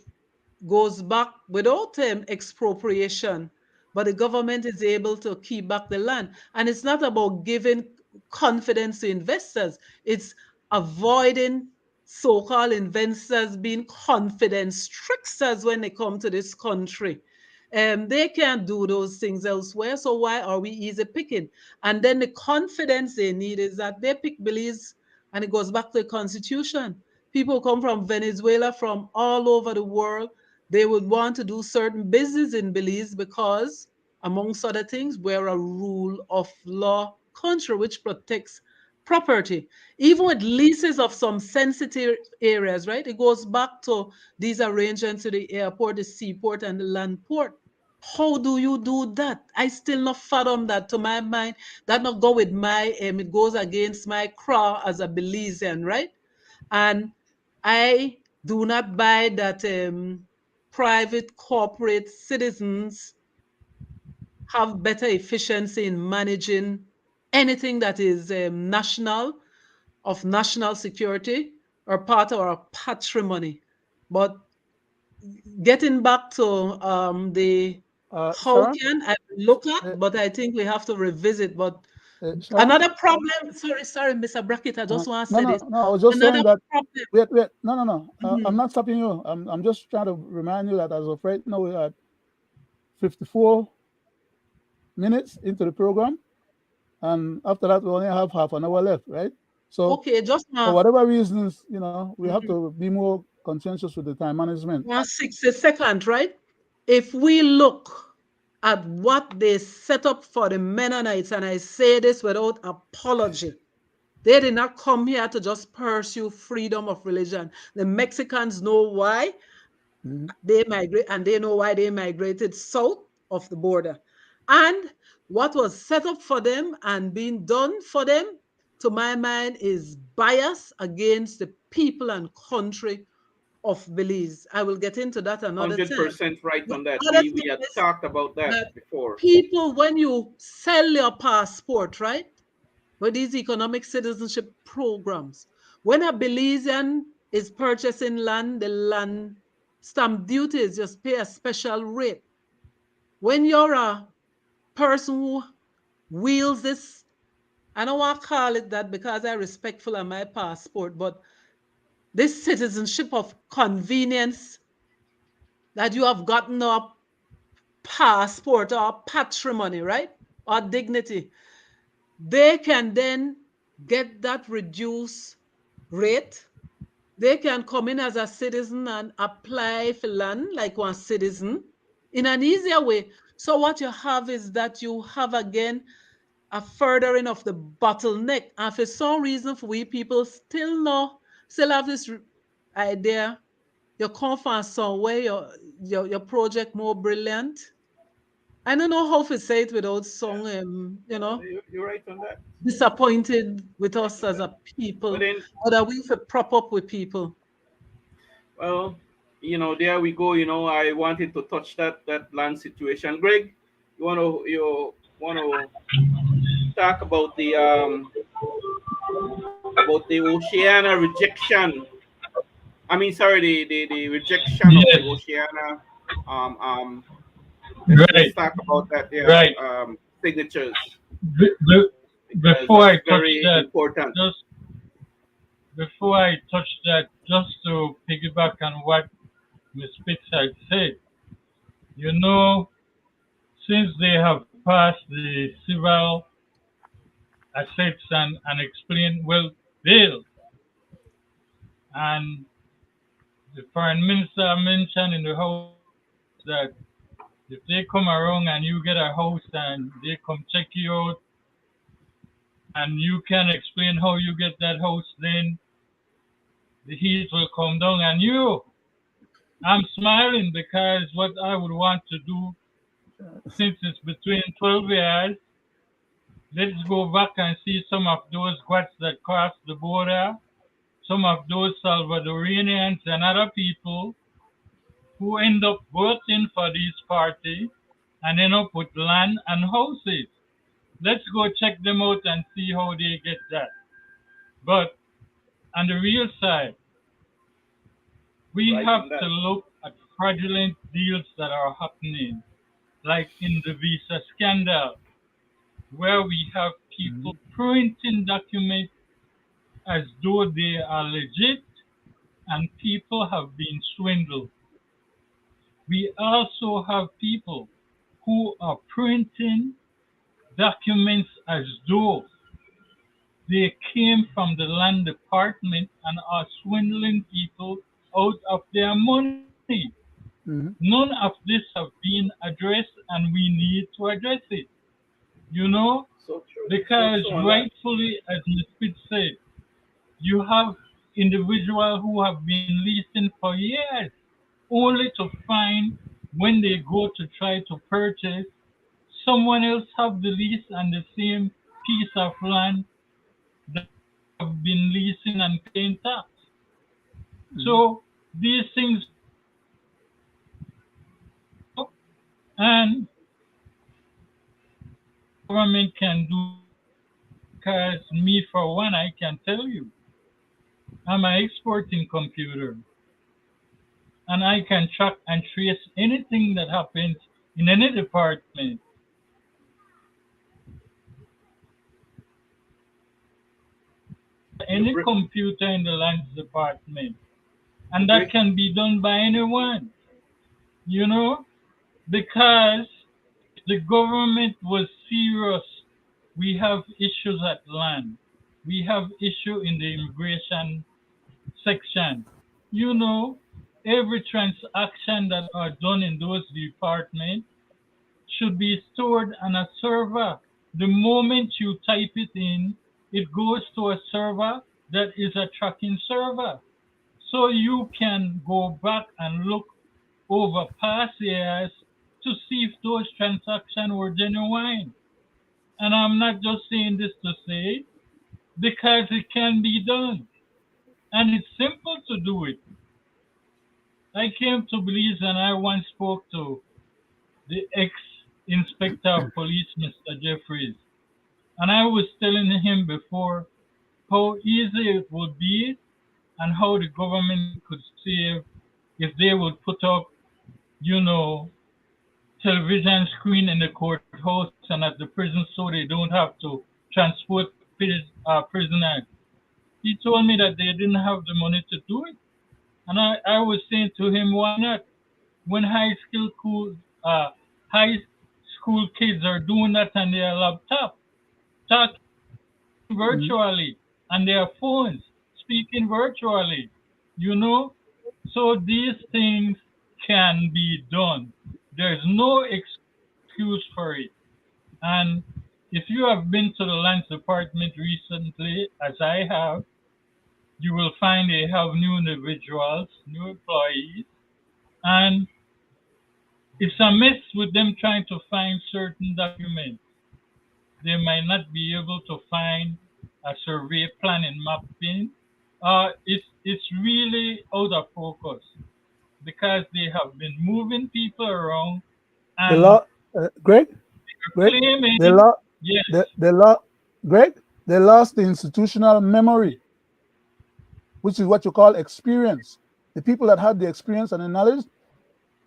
goes back without expropriation, but the government is able to keep back the land? And it's not about giving confidence to investors, it's avoiding so-called investors being confidence tricksters when they come to this country. They can't do those things elsewhere, so why are we easy picking? And then the confidence they need is that they pick Belize, and it goes back to the constitution. People come from Venezuela, from all over the world. They would want to do certain business in Belize because, amongst other things, we're a rule of law country which protects property. Even with leases of some sensitive areas, right? It goes back to these arrangements to the airport, the seaport, and the land port. How do you do that? I still not fathom that. To my mind, that not go with my it goes against my craw as a Belizean, right? And I do not buy that private corporate citizens have better efficiency in managing anything that is of national security, or part of our patrimony. But getting back to the how Sharon, can I look at, uh, but I think we have to revisit. But Sharon? Another problem, sorry, Mr. Brackett, I just want to No, say no, this. no. I was just saying Another that. problem. Wait. No. I'm Mhm. not stopping you. I'm just trying to remind you that as of right now, we are 54 minutes into the program, and after that, we only have half an hour left, right? So, Okay, just for whatever reasons, we have to be more conscientious with the time management. 60 seconds, right? If we look at what they set up for the Mennonites, and I say this without apology, they did not come here to just pursue freedom of religion. The Mexicans know why they migrate, and they know why they migrated south of the border. And what was set up for them and being done for them, to my mind, is bias against the people and country of Belize. I will get into that another time. 100% right The on that. other We thing had is talked about that that before. people, when you sell your passport, right? With these economic citizenship programs, when a Belizean is purchasing land, the land stamp duties just pay a special rate. When you're a person who wields this, I don't want to call it that because I respectful of my passport, but this citizenship of convenience that you have gotten a passport or patrimony, right? Or dignity, they can then get that reduced rate. They can come in as a citizen and apply for land like one citizen in an easier way. So what you have is that you have again a furthering of the bottleneck. And for some reason, for we people still have this idea you come from somewhere, your project more brilliant. I don't know how to say it without Yeah, song, you're right on that. disappointed with Right us on as that. a But people, then, or that we should prop up with people. well, there we go. I wanted to touch that land situation. Greg, you want to talk about the Oceania rejection. I mean, sorry, the rejection of the Yes, Oceania. Um, um, let's right, talk about that. Yeah, right. signatures, Be- be- because Before that's I touch very that, important. just before I touch that, just to piggyback on what Ms. Pitts had said, you know, since they have passed the civil assets and explained, well, bill, and the foreign minister mentioned in the house that if they come around and you get a house and they come check you out and you can explain how you get that house, then the heat will come down on you. I'm smiling because what I would want to do, since it's between 12 years, let's go back and see some of those guats that crossed the border, some of those Salvadorians and other people who end up voting for this party and end up with land and houses. Let's go check them out and see how they get that. But on the real side, we Right have on to that. look at fraudulent deals that are happening, like in the visa scandal, where we have people printing documents as though they are legit and people have been swindled. We also have people who are printing documents as though they came from the land department and are swindling people out of their money. Mm-hmm. None of this have been addressed and we need to address it, you know, So true. So because true on that. rightfully, as Ms. Pitt said, you have individuals who have been leasing for years only to find when they go to try to purchase, someone else have the lease and the same piece of land that they have been leasing and paying tax. So these things, and government can do, because me for one, I can tell you, I'm an exporting computer and I can track and trace anything that happens in any department. any Br- computer in the lands department, and that Great. can be done by anyone, you know, because if the government was serious, we have issues at land, we have issue in the immigration section, you know, every transaction that are done in those departments should be stored on a server. The moment you type it in, it goes to a server that is a tracking server. So you can go back and look over past years to see if those transactions were genuine. And I'm not just saying this to say, because it can be done. And it's simple to do it. I came to Belize and I once spoke to the ex-inspector of police, Mr. Jeffries. And I was telling him before how easy it would be and how the government could save if they would put up, you know, television screen in the courthouse and at the prison so they don't have to transport prisoners. He told me that they didn't have the money to do it. And I was saying to him, why not? When uh, high school kids are doing that on their laptop, talking Mhm. virtually, on their phones, speaking virtually, you know? So these things can be done. There's no excuse for it. And if you have been to the Lands Department recently, as I have, you will find they have new individuals, new employees, and it's a mess with them trying to find certain documents. They might not be able to find a survey plan and mapping. It's really out of focus because they have been moving people around The and law, Greg, Greg, the claiming, law, yes, the law, Greg, they lost the institutional memory, which is what you call experience. The people that had the experience and the knowledge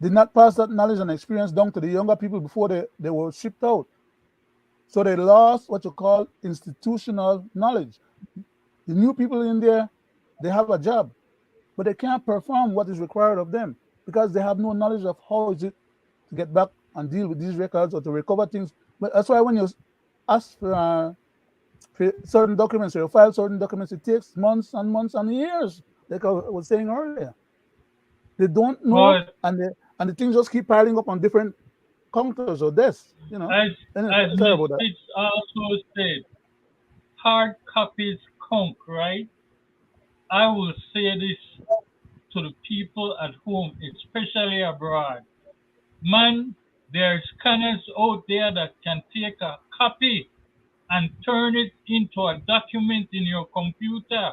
did not pass that knowledge and experience down to the younger people before they were shipped out. So they lost what you call institutional knowledge. The new people in there, they have a job, but they can't perform what is required of them because they have no knowledge of how is it to get back and deal with these records or to recover things. But that's why when you ask for certain documents or you file certain documents, it takes months and months and years, like I was saying earlier. They don't know, but and the things just keep piling up on different counters or desks, you know. as And as sorry Ms. about that. Fitz also said, hard copies conk, right? I will say this to the people at home, especially abroad. Man, there's scanners out there that can take a copy and turn it into a document in your computer.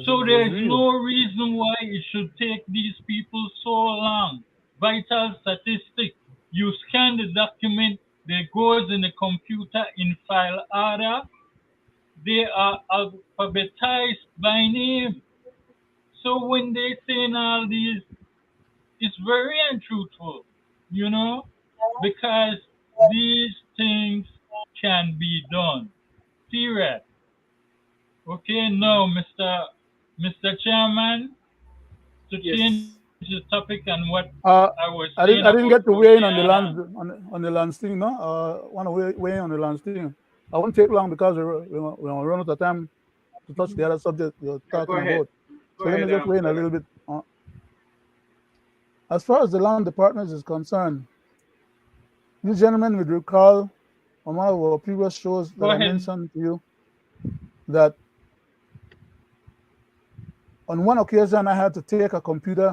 So That's there's real. no reason why it should take these people so long. Vital statistic. You scan the document, they goes in the computer in file order. They are alphabetized by name. So when they say all these, it's very untruthful, you know, because these things can be done. Period. Okay, now, Mr. Chairman, to change Yes. the topic and what I Uh, was saying I about didn't get to weigh in on the Oceana. lands on the lands thing. No, want to weigh in on the lands thing. I won't take long because we're run out of time to touch the other subject you're Yeah, go talking ahead. about. Go So let me ahead, just weigh in a Leonard. little bit. As far as the land department is concerned, you gentlemen would recall on one of our previous shows Go that I ahead. mentioned to you that on one occasion I had to take a computer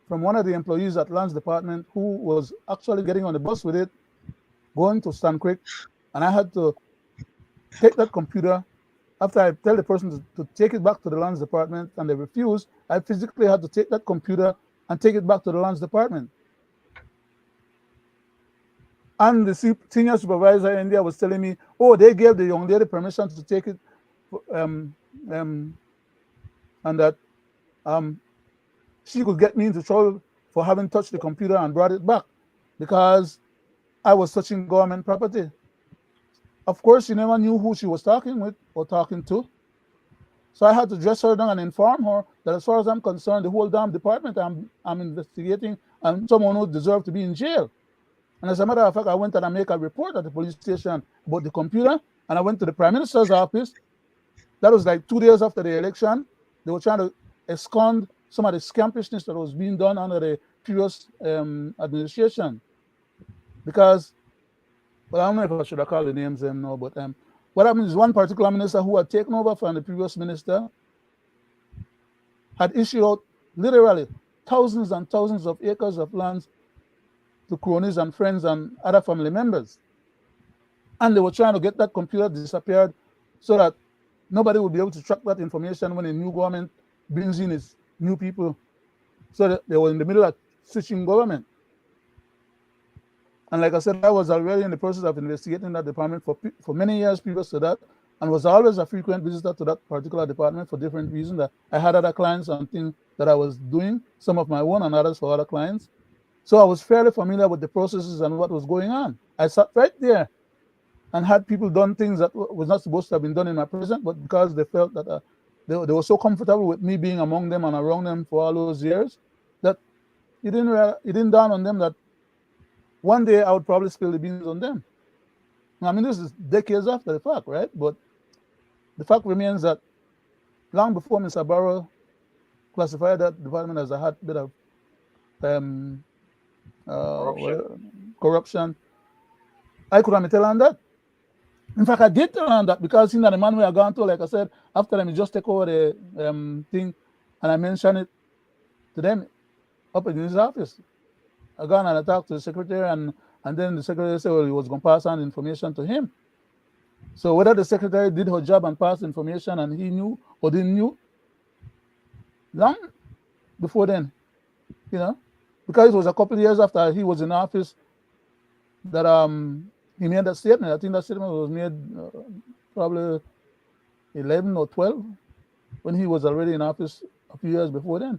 from one of the employees at lands department who was actually getting on the bus with it, going to Stan Creek, and I had to take that computer. After I tell the person to take it back to the lands department and they refuse, I physically had to take that computer and take it back to the lands department. And the senior supervisor in there was telling me, oh, they gave the young lady permission to take it, um, um, and that um, she could get me into trouble for having touched the computer and brought it back because I was touching government property. Of course, she never knew who she was talking with or talking to. So I had to dress her down and inform her that as far as I'm concerned, the whole damn department I'm investigating and someone who deserved to be in jail. And as a matter of fact, I went and I made a report at the police station about the computer, and I went to the Prime Minister's office. That was like 2 days after the election. They were trying to escond some of the scampishness that was being done under the previous administration. Because, well, I don't know if I should have called the names now, but what happened is one particular minister who had taken over from the previous minister had issued out literally thousands and thousands of acres of lands to cronies and friends and other family members. And they were trying to get that computer disappeared so that nobody would be able to track that information when a new government brings in its new people. So that they were in the middle of switching government. And like I said, I was already in the process of investigating that department for many years previous to that, and was always a frequent visitor to that particular department for different reasons. That I had other clients and things that I was doing, some of my own and others for other clients. So I was fairly familiar with the processes and what was going on. I sat right there and had people done things that was not supposed to have been done in my presence, but because they felt that they were so comfortable with me being among them and around them for all those years, that it didn't dawn on them that one day I would probably spill the beans on them. I mean, this is decades after the fact, right? But the fact remains that long before Mr. Barrow classified that department as a hotbed of corruption, I could have tell on that. In fact, I did tell on that because the man we are going to, like I said, after them, just take over the thing, and I mentioned it to them up in his office. I gone and I talked to the secretary, and then the secretary said, well, he was going to pass on information to him. So whether the secretary did her job and passed information and he knew or didn't knew, long before then, because it was a couple of years after he was in office that he made that statement. I think that statement was made probably 11 or 12 when he was already in office a few years before then.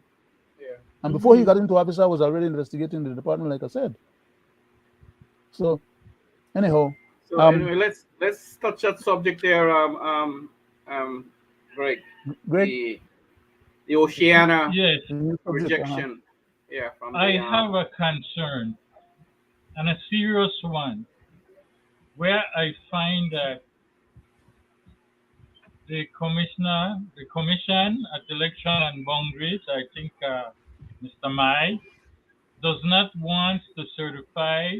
Yeah. And before he got into office, I was already investigating the department, like I said. So, anyhow. So anyway, let's touch that subject there, Greg. Greg? The Oceania Yes. rejection. Yeah. I have a concern, and a serious one, where I find that the Commission at Election and Boundaries, I think Mr. Mai, does not want to certify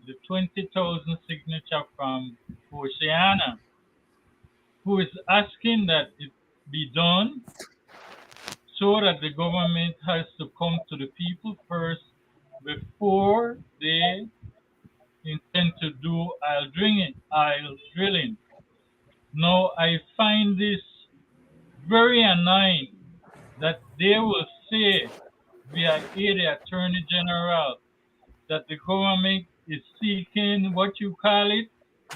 the 20,000 signature from Oceania, who is asking that it be done so that the government has to come to the people first before they intend to do oil drilling. Now, I find this very annoying that they will say via the Attorney General that the government is seeking what you call it,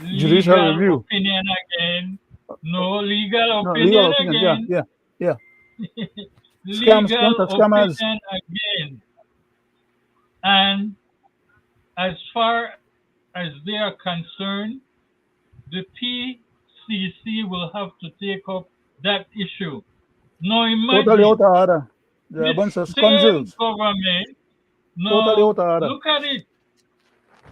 Judicial legal review. opinion again. No, legal No, opinion legal opinion. again. Yeah. Legal Scammers. opinion again. And as far as they are concerned, the PCC will have to take up that issue. Now imagine Totally out of order. They're a bunch of same scoundrels. government. Totally No, out of order. look at it.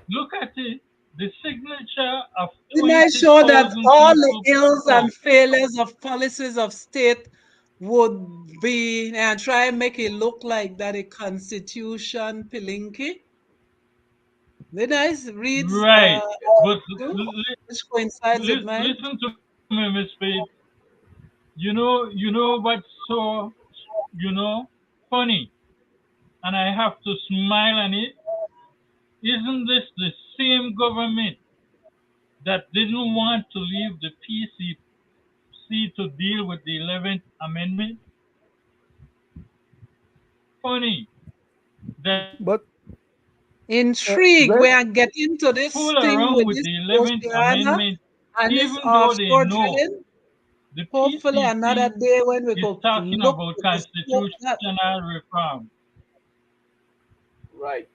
Look at it. The signature of Didn't I show that 20,000 all the people. ills and failures of policies of state would be and try and make it look like that a constitution pilinki? Didn't I read Right. But which coincides with mine? listen to me, Miss Faith. You know what's so, funny, and I have to smile on it. Isn't this the same government that didn't want to leave the PCC to deal with the 11th Amendment? Funny. But Intrigue. Greg, We are getting to this Fool thing around with with this the 11th Oceania Amendment, and this even though they offshore know drilling. the Hopefully another PCC day when we is could talking look about at the scope that constitutional reform. Right.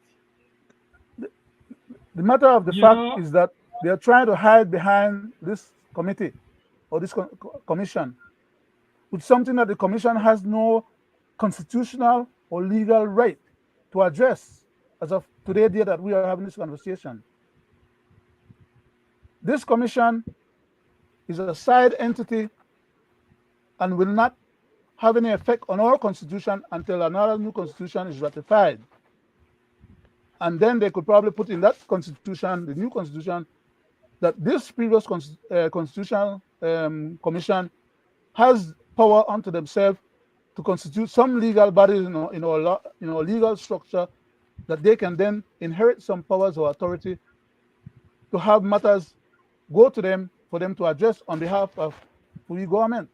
the matter of the fact is that they are trying to hide behind this committee or this commission. with something that the commission has no constitutional or legal right to address as of today, day that we are having this conversation. This commission is a side entity and will not have any effect on our constitution until another new constitution is ratified. And then they could probably put in that constitution, the new constitution, that this previous constitutional commission has power unto themselves to constitute some legal bodies in our legal structure, that they can then inherit some powers or authority to have matters go to them for them to address on behalf of the government.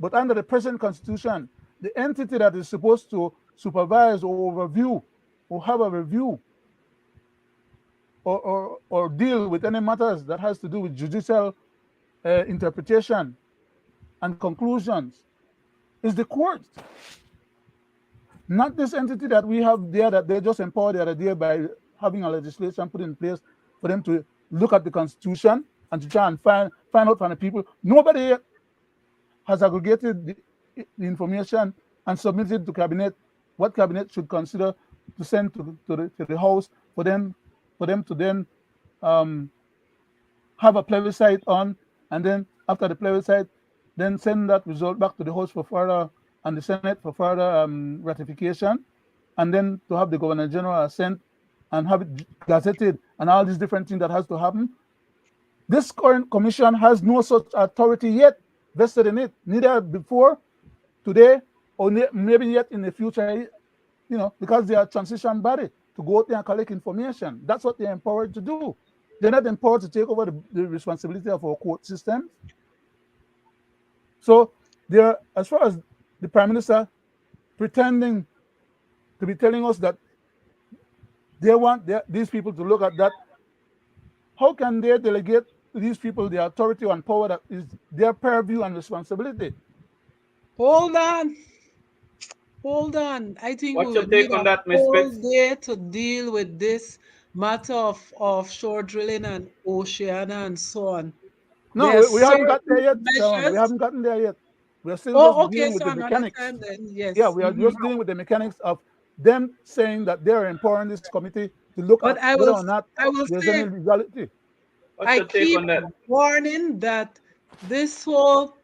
But under the present constitution, the entity that is supposed to supervise or overview or have a review or deal with any matters that has to do with judicial interpretation and conclusions is the court. Not this entity that we have there that they just empowered the other day by having a legislation put in place for them to look at the constitution and to try and find out from the people. Nobody has aggregated the information and submitted to cabinet what cabinet should consider to send to the house for them to then have a plebiscite on, and then after the plebiscite, then send that result back to the house for further and the Senate for further ratification, and then to have the Governor General assent and have it gazetted and all these different things that has to happen. This current commission has no such authority yet vested in it, neither before, today, or maybe yet in the future, because they are a transition body to go out there and collect information. That's what they're empowered to do. They're not empowered to take over the responsibility of our court system. So they're, as far as the Prime Minister pretending to be telling us that they want these people to look at that, how can they delegate to these people the authority and power that is their purview and responsibility? Hold on. Hold on. I think What's we your would need take on a that, Miss whole Spitz? day to deal with this matter of offshore drilling and Oceana and so on. No, There are we haven't got there certain yet, Sharon. We measures. haven't gotten there yet. We're still Oh, just okay. dealing with So the another mechanics. time then. Yeah, Yes. we are just dealing with the mechanics of them saying that they're empowering this committee to look But at I whether will or not I will there's any say legality. What's I your take keep on that? warning that this whole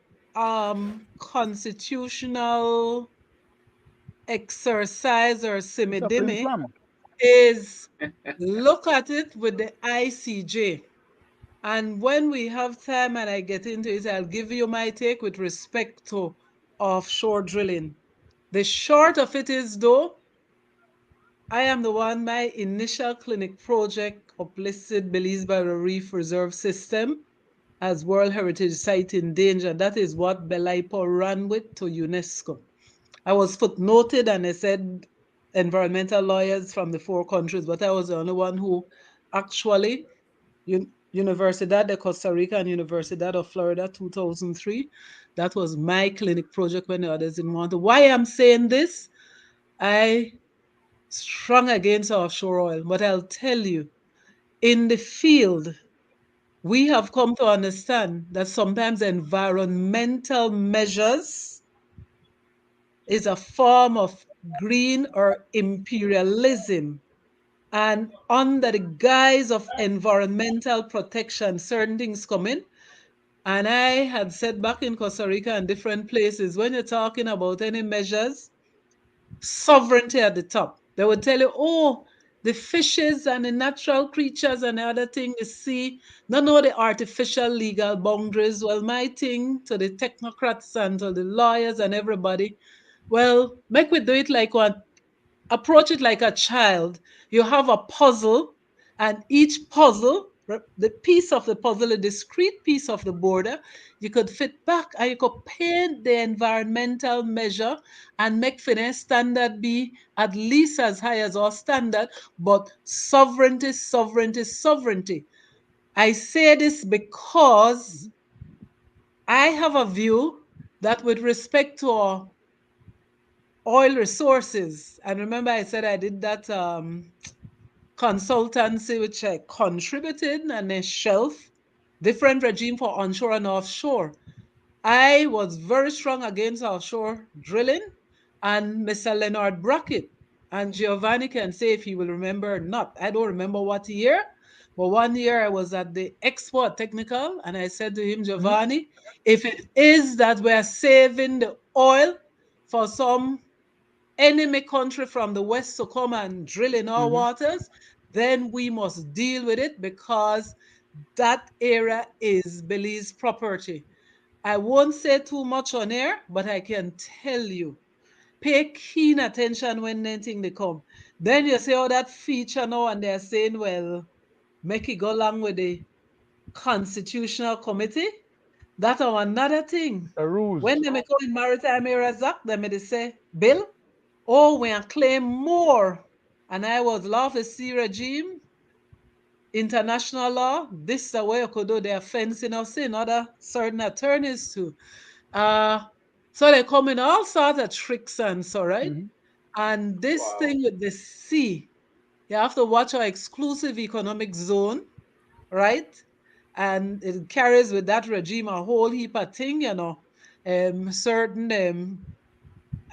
constitutional exercise or It's a flim simidimi flam. is look at it with the ICJ. And when we have time and I get into it, I'll give you my take with respect to offshore drilling. The short of it is, though, I am the one, my initial clinic project uplisted Belize Barrier Reef Reserve System as World Heritage Site in danger. That is what Belaipo ran with to UNESCO. I was footnoted and I said environmental lawyers from the 4 countries, but I was the only one who actually, Universidad de Costa Rica and Universidad of Florida, 2003. That was my clinic project when the others didn't want to. Why I'm saying this? I strong against offshore oil, but I'll tell you, in the field, we have come to understand that sometimes environmental measures is a form of green or imperialism. And under the guise of environmental protection, certain things come in. And I had said back in Costa Rica and different places, when you're talking about any measures, sovereignty at the top. They would tell you, oh, the fishes and the natural creatures and the other thing, the sea, don't know the artificial legal boundaries. Well, my thing to the technocrats and to the lawyers and everybody, well, make we do it like one, approach it like a child. You have a puzzle, and each puzzle, the piece of the puzzle, a discrete piece of the border, you could fit back and you could paint the environmental measure and make finance standard be at least as high as our standard, but sovereignty, sovereignty, sovereignty. I say this because I have a view that with respect to our oil resources, and remember I said I did that consultancy which I contributed and a shelf, different regime for onshore and offshore. I was very strong against offshore drilling, and Mr. Leonard Brackett and Giovanni can say if he will remember or not. I don't remember what year, but one year I was at the Export Technical and I said to him, Mhm. Giovanni, if it is that we're saving the oil for some enemy country from the west to come and drill in our Mhm. waters, then we must deal with it because that area is Belize property. I won't say too much on air, but I can tell you, pay keen attention when anything they come. Then you see all that feature now, and they're saying, well, make it go along with the Constitutional Committee. That's another thing. A When ruse. they make out in Maritime Areas Act, they say, Bill, oh, we are claim more. And I was law of the sea regime, international law. This is the way you could do the offense of sin, other certain attorneys too. Uh, so they come in all sorts of tricks and so, right? Mhm. And this Wow. thing with the sea, you have to watch our exclusive economic zone, right? And it carries with that regime a whole heap of thing, certain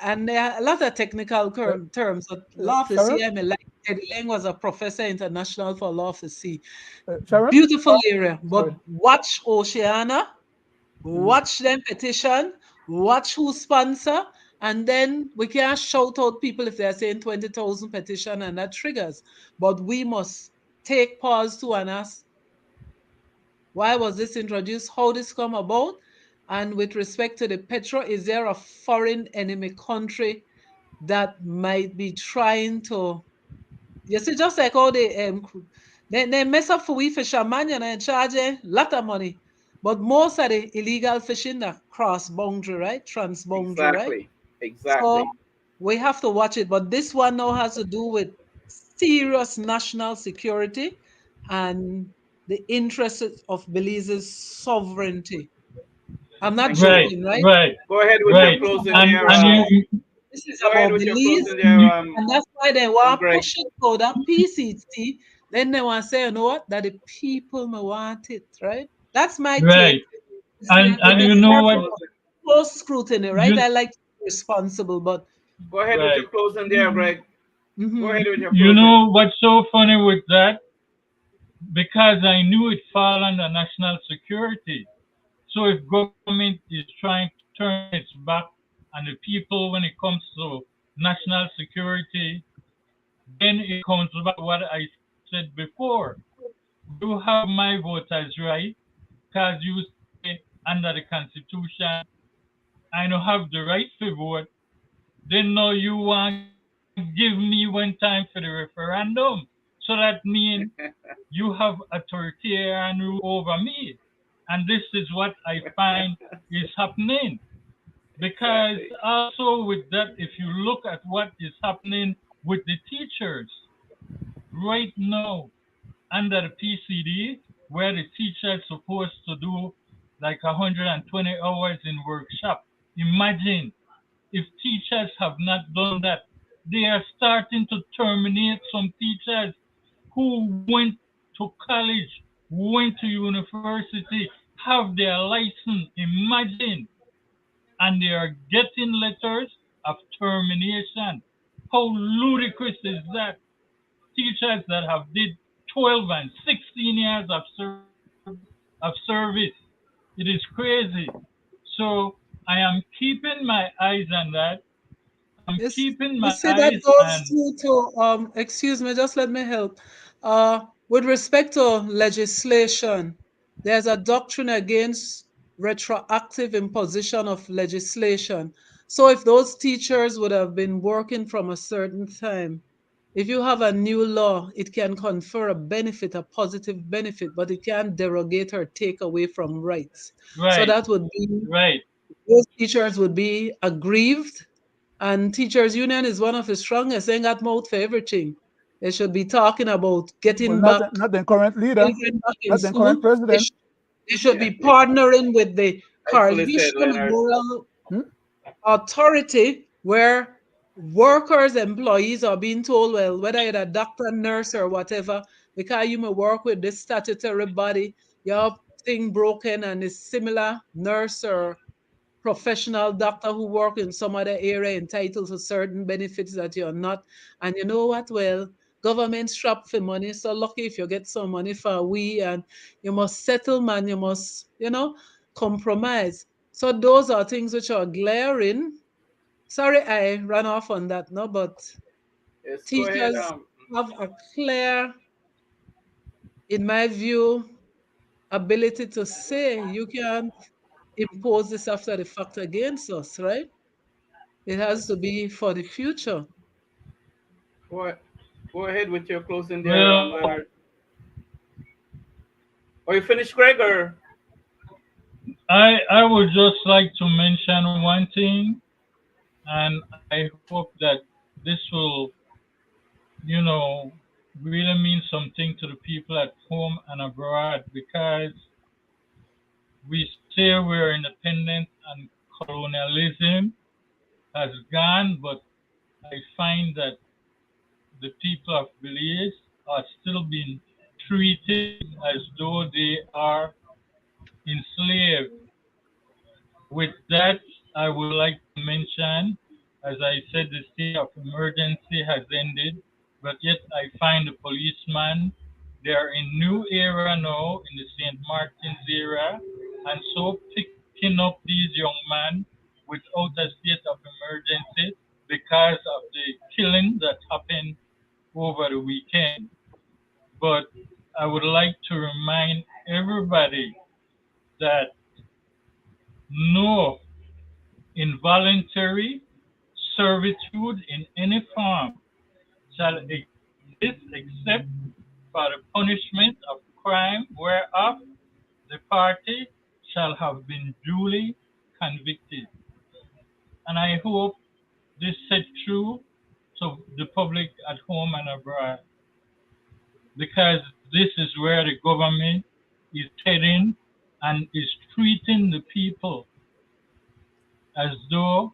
and there are a lot of technical Uh, terms. But law of the Sharon. sea, I mean, like Eddie Lang was a professor international for law of the sea. Sharon. Beautiful area, but Sorry. watch Oceana, Mhm. watch them petition, watch who sponsor, and then we can't shout out people if they're saying 20,000 petition and that triggers. But we must take pause to and ask, why was this introduced? How this come about? And with respect to the petro, is there a foreign enemy country that might be trying to, you see, just like all the they mess up for we fishermen and charge a lot of money. But most of the illegal fishing that cross boundary, right? Trans boundary, right? Exactly. So Exactly. we have to watch it. But this one now has to do with serious national security and the interests of Belize's sovereignty. I'm not Thank you. Right, joking, right? right, Go ahead with your right. This is closing about there. And pushing. This is Go ahead about with your Belize. closing there, And that's why they want to Greg. push it for that PCT. Then they want to say, you know what, that the people may want it, right? That's my take. right. It And you know deserves what? Closing. close scrutiny, right? You I like to be responsible, but Go ahead with your right. closing there, mhm, Greg. Go mhm. ahead with your You closing. know what's so funny with that? Because I knew it fall under national security. So if government is trying to turn its back on the people when it comes to national security, then it comes back to what I said before. You have my vote as right because you say under the constitution I don't have the right to vote. Then now you want to give me one time for the referendum. So that means you have authoritarian rule over me. And this is what I find is happening. Because Exactly. also with that, if you look at what is happening with the teachers right now under the PCD, where the teacher is supposed to do like 120 hours in workshop. Imagine if teachers have not done that. They are starting to terminate some teachers who went to college, went to university, have their license. Imagine, and they are getting letters of termination. How ludicrous is that? Teachers that have did 12 and 16 years of service. It is crazy. So I am keeping my eyes on that. I'm It's, keeping my you see, eyes that on goes to excuse me, just let me help. With respect to legislation, there's a doctrine against retroactive imposition of legislation. So if those teachers would have been working from a certain time, if you have a new law, it can confer a benefit, a positive benefit, but it can't derogate or take away from rights. So right, that would be, right, those teachers would be aggrieved, and teachers union is one of the strongest. They ain't got mouth for everything. They should be talking about Well, getting not back the, not the current leader, children back in not the school. current president. They should be partnering with the Rightfully coalition said, and Leonard. moral Hmm? authority where workers, employees are being told, well, whether you're a doctor, nurse, or whatever, because you may work with this statutory body, your thing broken and is similar nurse or professional doctor who work in some other area entitled to certain benefits that you're not. And you know what? Well, government strap for money. So lucky if you get some money for we, and you must settle, man. You must, compromise. So those are things which are glaring. Sorry, I ran off on that, no, but Yes, go ahead. teachers have a clear, in my view, ability to say you can't impose this after the fact against us, right? It has to be for the future. Go, go ahead with your closing there, Well, Leonard. Are you finished, Greg? Or I would just like to mention one thing, and I hope that this will, you know, really mean something to the people at home and abroad, because we say we're independent and colonialism has gone, but I find that the people of Belize are still being treated as though they are enslaved. With that, I would like to mention, as I said, the state of emergency has ended, but yet I find the policemen, they are in new era now, in the St. Martin's era, and so picking up these young men without a state of emergency because of the killing that happened over the weekend. But I would like to remind everybody that no involuntary servitude in any form shall exist except for the punishment of crime whereof the party shall have been duly convicted. And I hope this set true to the public at home and abroad, because this is where the government is heading and is treating the people as though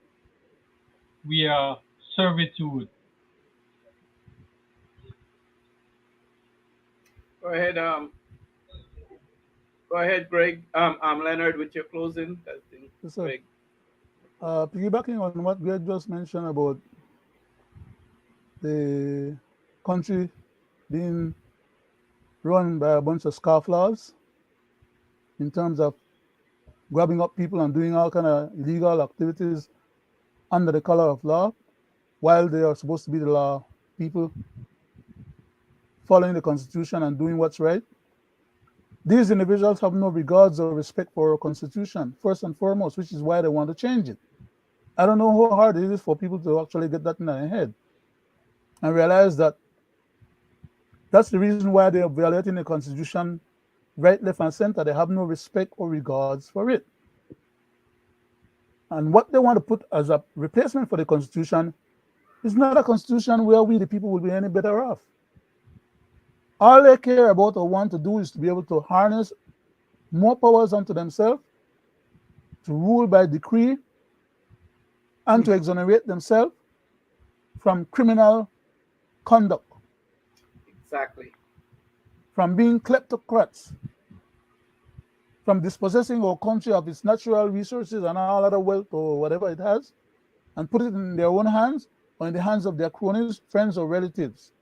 we are servitude. go ahead. Go ahead, Greg. Leonard, with your closing. I think Yes, sir. Greg. Piggybacking on what Greg just mentioned about the country being run by a bunch of scofflaws in terms of grabbing up people and doing all kind of illegal activities under the color of law, while they are supposed to be the law people following the Constitution and doing what's right. These individuals have no regards or respect for our Constitution, first and foremost, which is why they want to change it. I don't know how hard it is for people to actually get that in their head and realize that that's the reason why they are violating the Constitution right, left, and center. They have no respect or regards for it. And what they want to put as a replacement for the Constitution is not a Constitution where we, the people, will be any better off. All they care about or want to do is to be able to harness more powers unto themselves, to rule by decree, and to exonerate themselves from criminal conduct, Exactly. from being kleptocrats, from dispossessing our country of its natural resources and all other wealth or whatever it has, and put it in their own hands or in the hands of their cronies, friends, or relatives.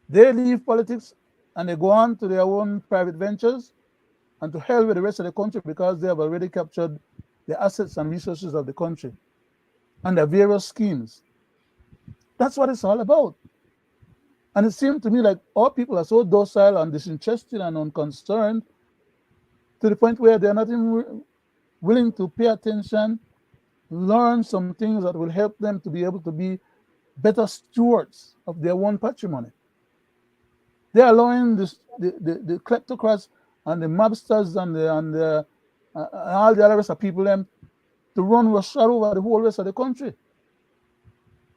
They leave politics and they go on to their own private ventures and to hell with the rest of the country, because they have already captured the assets and resources of the country and their various schemes. That's what it's all about. And it seemed to me like all people are so docile and disinterested and unconcerned to the point where they're not even willing to pay attention, learn some things that will help them to be able to be better stewards of their own patrimony. They're allowing the kleptocrats and the mobsters and all the other rest of people them to run roughshod over the whole rest of the country.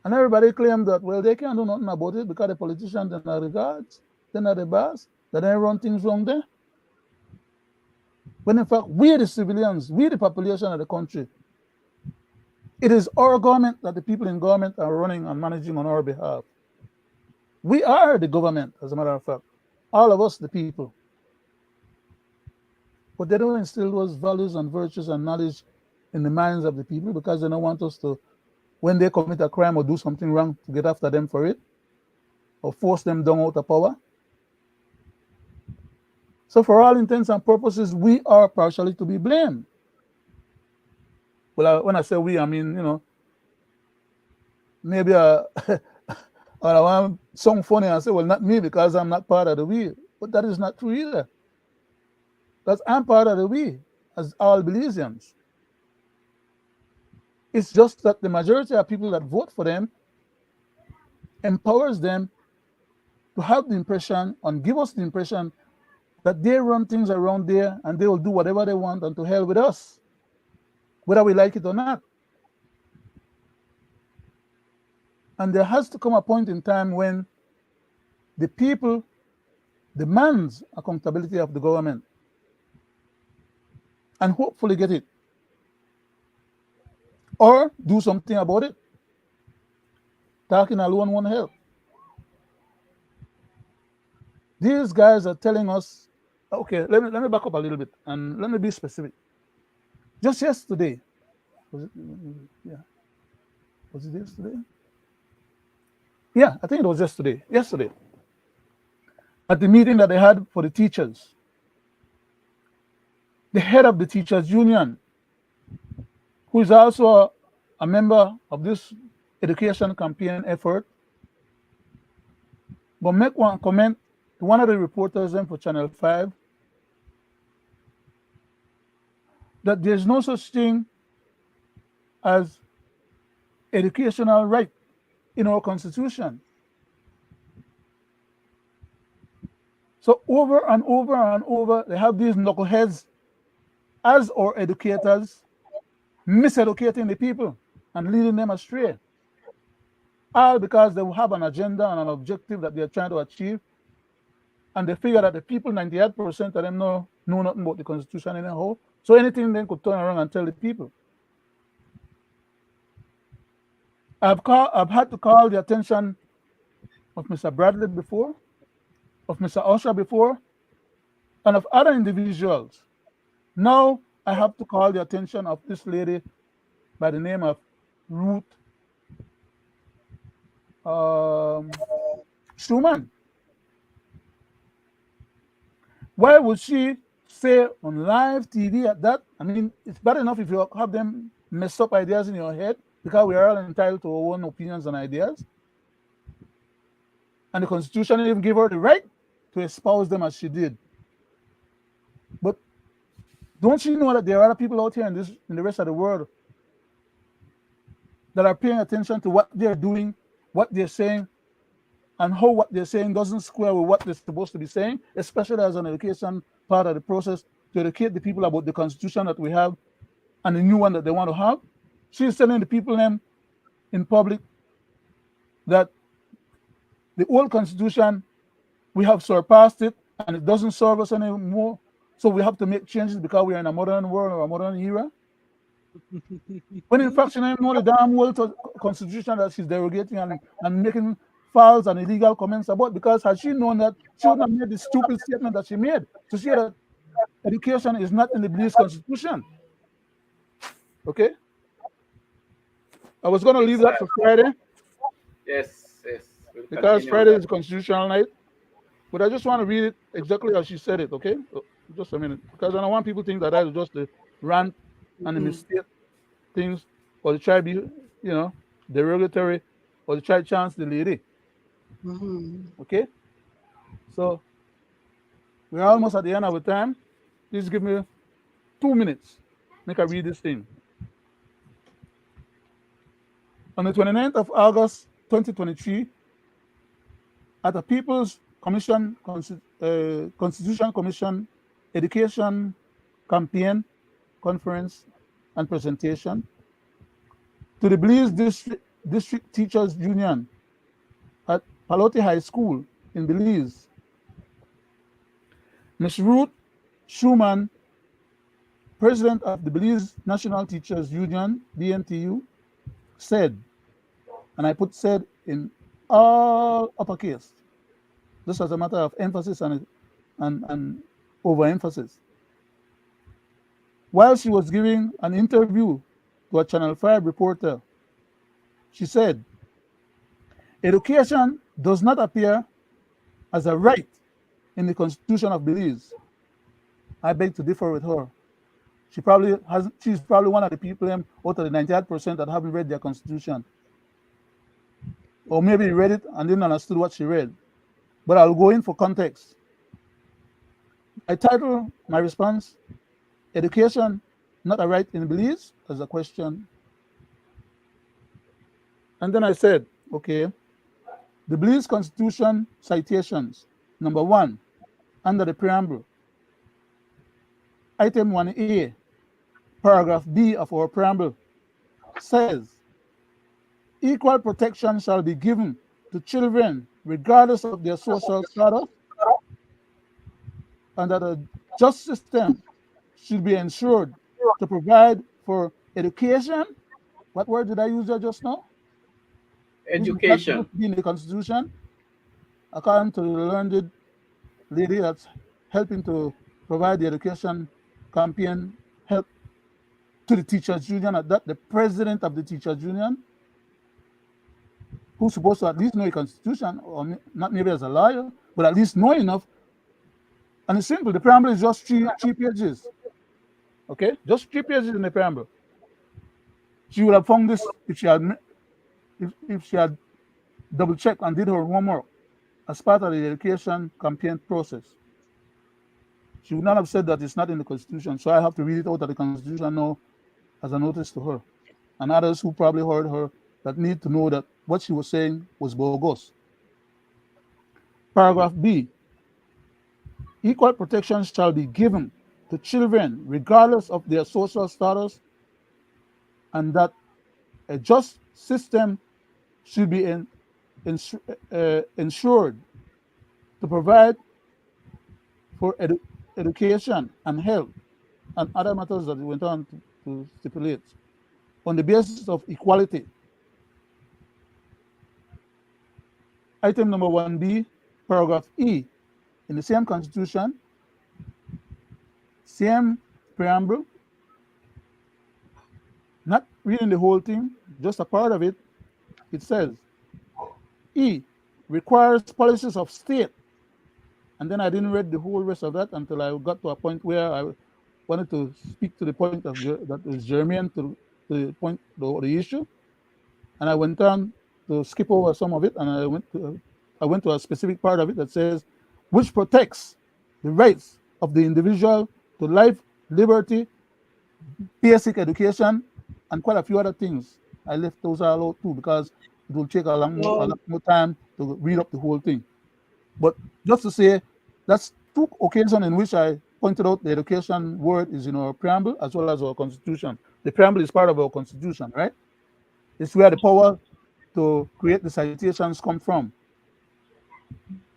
And everybody claims that, well, they can't do nothing about it because the politicians are not the guards, they're not the boss, that they run things wrong there. When in fact, we the civilians, we the population of the country, it is our government that the people in government are running and managing on our behalf. We are the government, as a matter of fact. All of us, the people. but they don't instill those values and virtues and knowledge in the minds of the people because they don't want us to, when they commit a crime or do something wrong, to get after them for it or force them down out of power. So for all intents and purposes, we are partially to be blamed. Well, when I say we, I mean, maybe I want something funny and say, well, not me because I'm not part of the we. But that is not true either. Because I'm part of the we, as all Belizeans. It's just that the majority of people that vote for them empowers them to have the impression and give us the impression that they run things around there and they will do whatever they want and to hell with us, whether we like it or not. And there has to come a point in time when the people demands accountability of the government and hopefully get it or do something about it. Talking alone won't help. These guys are telling us, okay, let me back up a little bit and let me be specific. Just yesterday, was it yesterday? Yeah, I think it was yesterday. At the meeting that they had for the teachers, the head of the teachers union, who is also a member of this education campaign effort, but make one comment to one of the reporters for Channel 5 that there's no such thing as educational right in our constitution. So over and over and over, they have these knuckleheads as our educators miseducating the people and leading them astray. All because they have an agenda and an objective that they're trying to achieve. And they figure that the people, 98% of them know nothing about the constitution anyhow. So anything they could turn around and tell the people. I've had to call the attention of Mr. Bradley before, of Mr. Usher before, and of other individuals. Now I have to call the attention of this lady by the name of Ruth Schumann. Why would she say on live TV at that? I mean, it's bad enough if you have them mess up ideas in your head, because we are all entitled to our own opinions and ideas. And the Constitution even gave her the right to espouse them as she did. But don't you know that there are other people out here in the rest of the world that are paying attention to what they're doing, what they're saying, and how what they're saying doesn't square with what they're supposed to be saying, especially as an education part of the process to educate the people about the Constitution that we have and the new one that they want to have. She's telling the people in public that the old Constitution, we have surpassed it and it doesn't serve us anymore. So we have to make changes because we are in a modern world or a modern era. When in fact, she doesn't know the damn old Constitution that she's derogating and making false and illegal comments about, because had she known that, she would not have made the stupid statement that she made to say that education is not in the Belize Constitution. Okay? I was going to leave that for Friday. Yes. Because Friday is constitutional night. But I just want to read it exactly as she said it, okay? So, just a minute. Because I don't want people to think that I was just the rant and the mistake things, or to try to be, derogatory, or to try to chance the lady. Okay? So, we're almost at the end of the time. Please give me 2 minutes. Make I read this thing. On the 29th of August, 2023, at the People's Commission, Constitution Commission Education Campaign Conference and Presentation to the Belize District Teachers Union at Palote High School in Belize, Ms. Ruth Schumann, President of the Belize National Teachers Union, BNTU, said, and I put said in all uppercase, this was a matter of emphasis and overemphasis. While she was giving an interview to a Channel 5 reporter, she said, education does not appear as a right in the Constitution of Belize. I beg to differ with her. She's probably one of the people out of the 98% that haven't read their constitution. Or maybe read it and didn't understood what she read. But I'll go in for context. I title my response, Education Not a Right in Belize, as a question. And then I said, okay, the Belize Constitution citations. Number 1, under the preamble. Item 1A, paragraph B of our preamble says, equal protection shall be given to children regardless of their social status, and that a just system should be ensured to provide for education. What word did I use there just now? Which is not Education. supposed to be in the Constitution, according to the learned lady that's helping to provide the education campaign help to the teachers union, at that the president of the teachers union, who's supposed to at least know the Constitution, or not maybe as a lawyer, but at least know enough. And it's simple. The preamble is just three pages. Okay, just 3 pages in the preamble. She would have found this if she had double checked and did her homework as part of the education campaign process. She would not have said that it's not in the Constitution. So I have to read it out of the Constitution now as a notice to her. And others who probably heard her that need to know that what she was saying was bogus. Paragraph B, equal protection shall be given to children regardless of their social status, and that a just system should be ensured to provide for education and health and other matters that we went on to stipulate on the basis of equality. Item number 1B, paragraph E, in the same Constitution, same preamble, not reading the whole thing, just a part of it, it says, E, requires policies of state. And then I didn't read the whole rest of that until I got to a point where I wanted to speak to the point of that is germane to the point, the issue. And I went on to skip over some of it, and I went to a specific part of it that says, which protects the rights of the individual to life, liberty, basic education, and quite a few other things. I left those all out too because it will take a lot more time to read up the whole thing. But just to say, that's 2 occasions in which I pointed out the education word is in our preamble as well as our Constitution. The preamble is part of our Constitution, right? It's where the power to create the citations come from.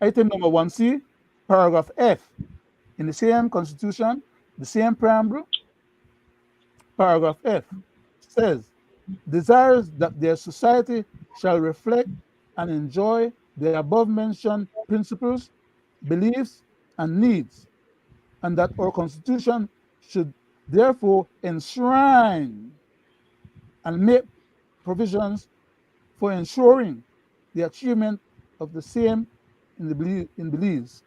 Item number 1C, paragraph F, in the same Constitution, the same preamble, paragraph F says, desires that their society shall reflect and enjoy the above-mentioned principles, beliefs, and needs, and that our Constitution should therefore enshrine and make provisions for ensuring the achievement of the same in Belize.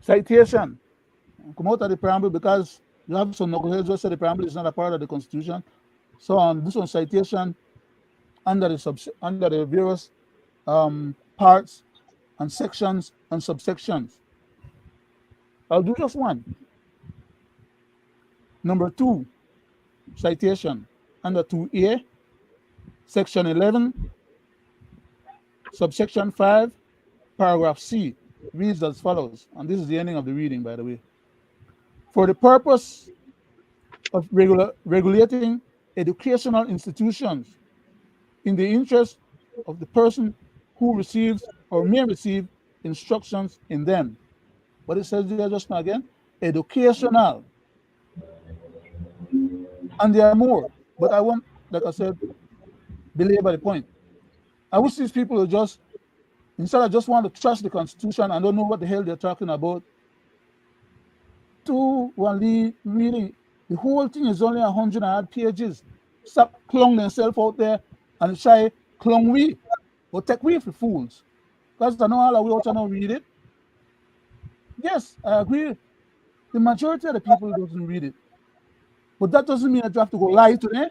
Citation. Come out of the preamble because you have some knuckleheads who say the preamble is not a part of the Constitution. So on this one, citation under the various parts and sections and subsections. I'll do just one. Number 2, citation under 2A, section 11, subsection 5, paragraph C, reads as follows, and this is the ending of the reading, by the way. For the purpose of regulating educational institutions in the interest of the person who receives or may receive instructions in them. What it says there just now again, educational. And there are more, but I won't, like I said, belabor the point. I wish these people would just, instead of just want to trash the Constitution and don't know what the hell they're talking about, to only reading. The whole thing is only 100 odd pages. Stop clung themselves out there and try clung we or take we for fools. Because I know all of we out now read it. Yes, I agree. The majority of the people doesn't read it. But that doesn't mean that you have to go lie to them.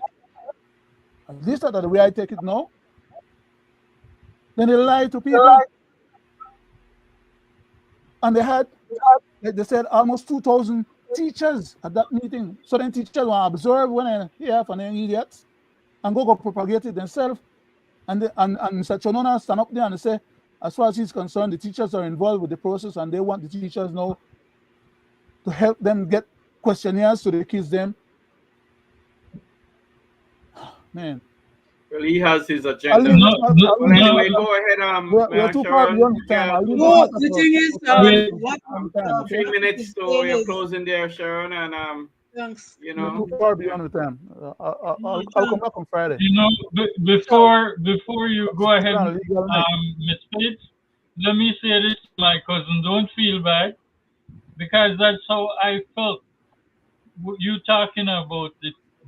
At least that's the way I take it now. Then they lie to people. And they had, like they said, almost 2,000 teachers at that meeting. So then teachers will observe when they hear from them idiots and go propagate it themselves. And Mr. Chonona stand up there and say, as far as he's concerned, the teachers are involved with the process and they want the teachers now to help them get questionnaires to the kids them. Man. Well, he has his I'll agenda. leave No, it. no, Well, anyway, no. go ahead, We're too far Sharon. beyond the time. I'll leave No, it the thing is, what on time, okay? 3 minutes, so saying you're is, closing there, Sharon, and thanks. you We're know, too far yeah. beyond the time. I'll No, come back on Friday. You know, before you go ahead, Legal night. Miss Pitts, let me say this to my cousin. Don't feel bad, because that's how I felt. You talking about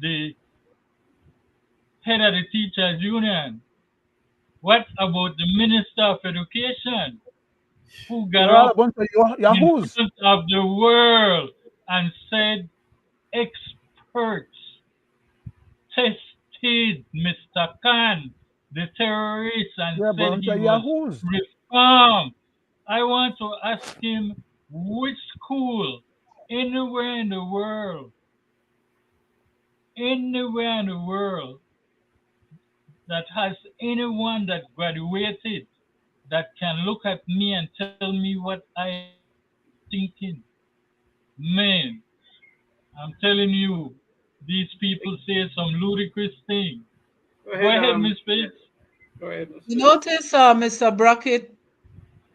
the head of the teachers union. What about the minister of education, who got You're all a up bunch of in yahoos. front of the world and said experts tested Mr. Khan, the terrorist, and You're a said bunch he of was yahoos. reformed? I want to ask him which school anywhere in the world, anywhere in the world that has anyone that graduated that can look at me and tell me what I am thinking. Man, I'm telling you, these people say some ludicrous thing. Go Go ahead, ahead, Miss yeah. Pitts. Go ahead, Miss You Pitts. notice, Mr. Brackett,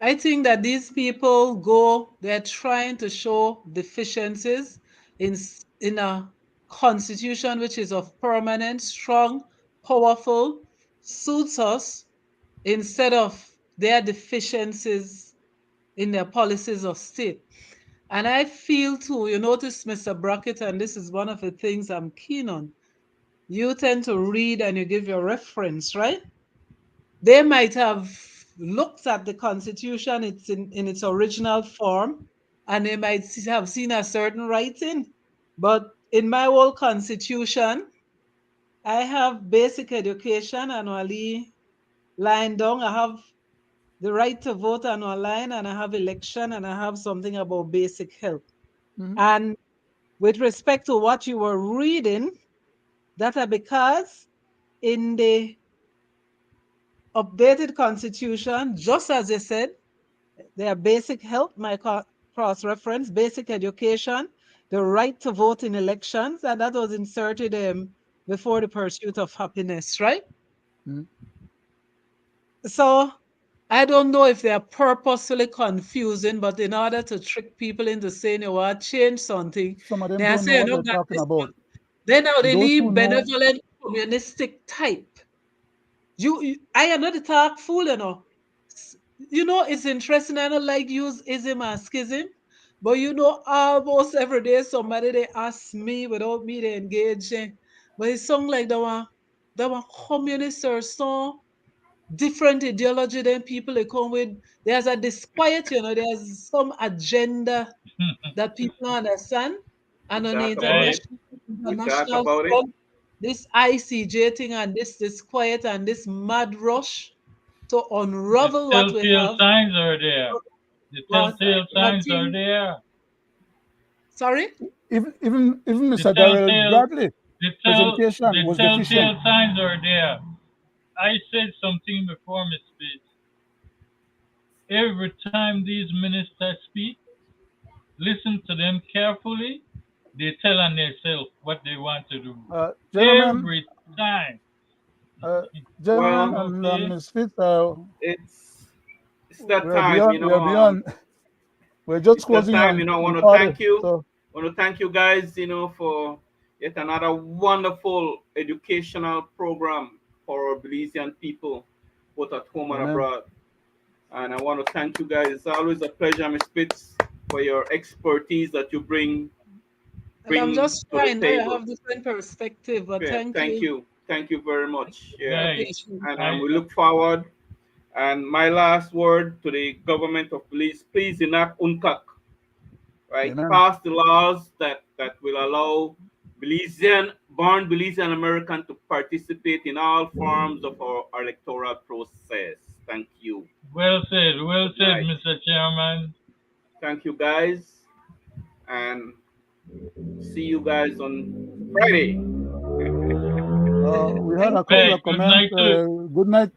I think that these people they're trying to show deficiencies in a constitution which is of permanent, strong, powerful, suits us, instead of their deficiencies in their policies of state. And I feel too, you notice, Mr. Brackett, and this is one of the things I'm keen on. You tend to read and you give your reference, right? They might have looked at the Constitution in its original form, and they might have seen a certain writing. But in my old Constitution, I have basic education annually lying down. I have the right to vote annual line, and I have election, and I have something about basic health. And with respect to what you were reading, that are because in the updated Constitution, just as they said, their basic health, my cross-reference, basic education, the right to vote in elections, and that was inserted before the pursuit of happiness, right? So I don't know if they are purposefully confusing, but in order to trick people into saying you want to change something, Some of them they are don't know saying, what no, they're got talking this one. about. Then now they Those who leave know, benevolent communistic type. I am not the talk fool, you know. You know, it's interesting. I don't like use ism and schism, but you know, almost every day somebody they ask me without me they engage. But it's something like that one communist or so different ideology than people they come with. There's a disquiet, you know, there's some agenda that people don't understand. And We on the talk about Right. it. We talk international about it. front, this ICJ thing and this disquiet and this mad rush to The unravel what we telltale have. signs are there. The telltale What signs are thing? there. Sorry? even The Mr. Darrell telltale, Bradley the presentation was deficient. telltale signs are there. I said something before, Miss Pitts. Every time these ministers speak, listen to them carefully. They tell on themselves what they want to do. Gentlemen, Every time. uh, gentlemen, Well, and Okay. Ms. Fitz, it's that we're time, beyond. We're beyond. We're just it's that closing time, I on want to 40. thank you. So, I want to thank you guys, for yet another wonderful educational program for our Belizean people, both at home and amen. abroad. And I want to thank you guys. It's always a pleasure, Miss Pitts, for your expertise that you bring Well, I'm just to the trying. I table. have different perspective, but Yeah, thank you thank you very much. for your Yeah, Right. patience. and I we look forward. And my last word to the government of Belize: please enact UNCAC, right? Amen. Pass the laws that will allow born Belizean American to participate in all forms of our electoral process. Thank you. well Good said, night. Mr. Chairman. Thank you, guys, and see you guys on Friday. We had Thank a couple you. Right. of Good comments. night to Good night.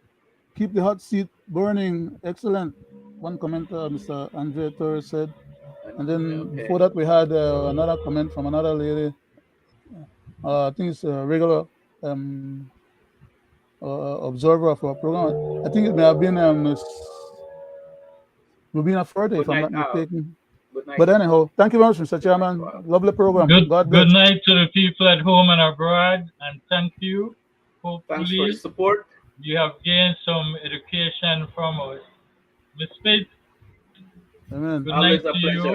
Keep the hot seat burning. Excellent. One commenter, Mr. Andre Torres said. And then Okay. before that, we had another comment from another lady. I think it's a regular um, observer of our program. I think it may have been Rubina Forte, if Good I'm night, not Al. mistaken. Good night. But anyhow, thank you very much, Mr. Good night Chairman. to Al. Lovely program. God good bless. night to the people at home and abroad, and thank you. Thanks for your Hopefully, support. you have gained some education from us. Miss Faith, Amen. good night Always a to you. pleasure.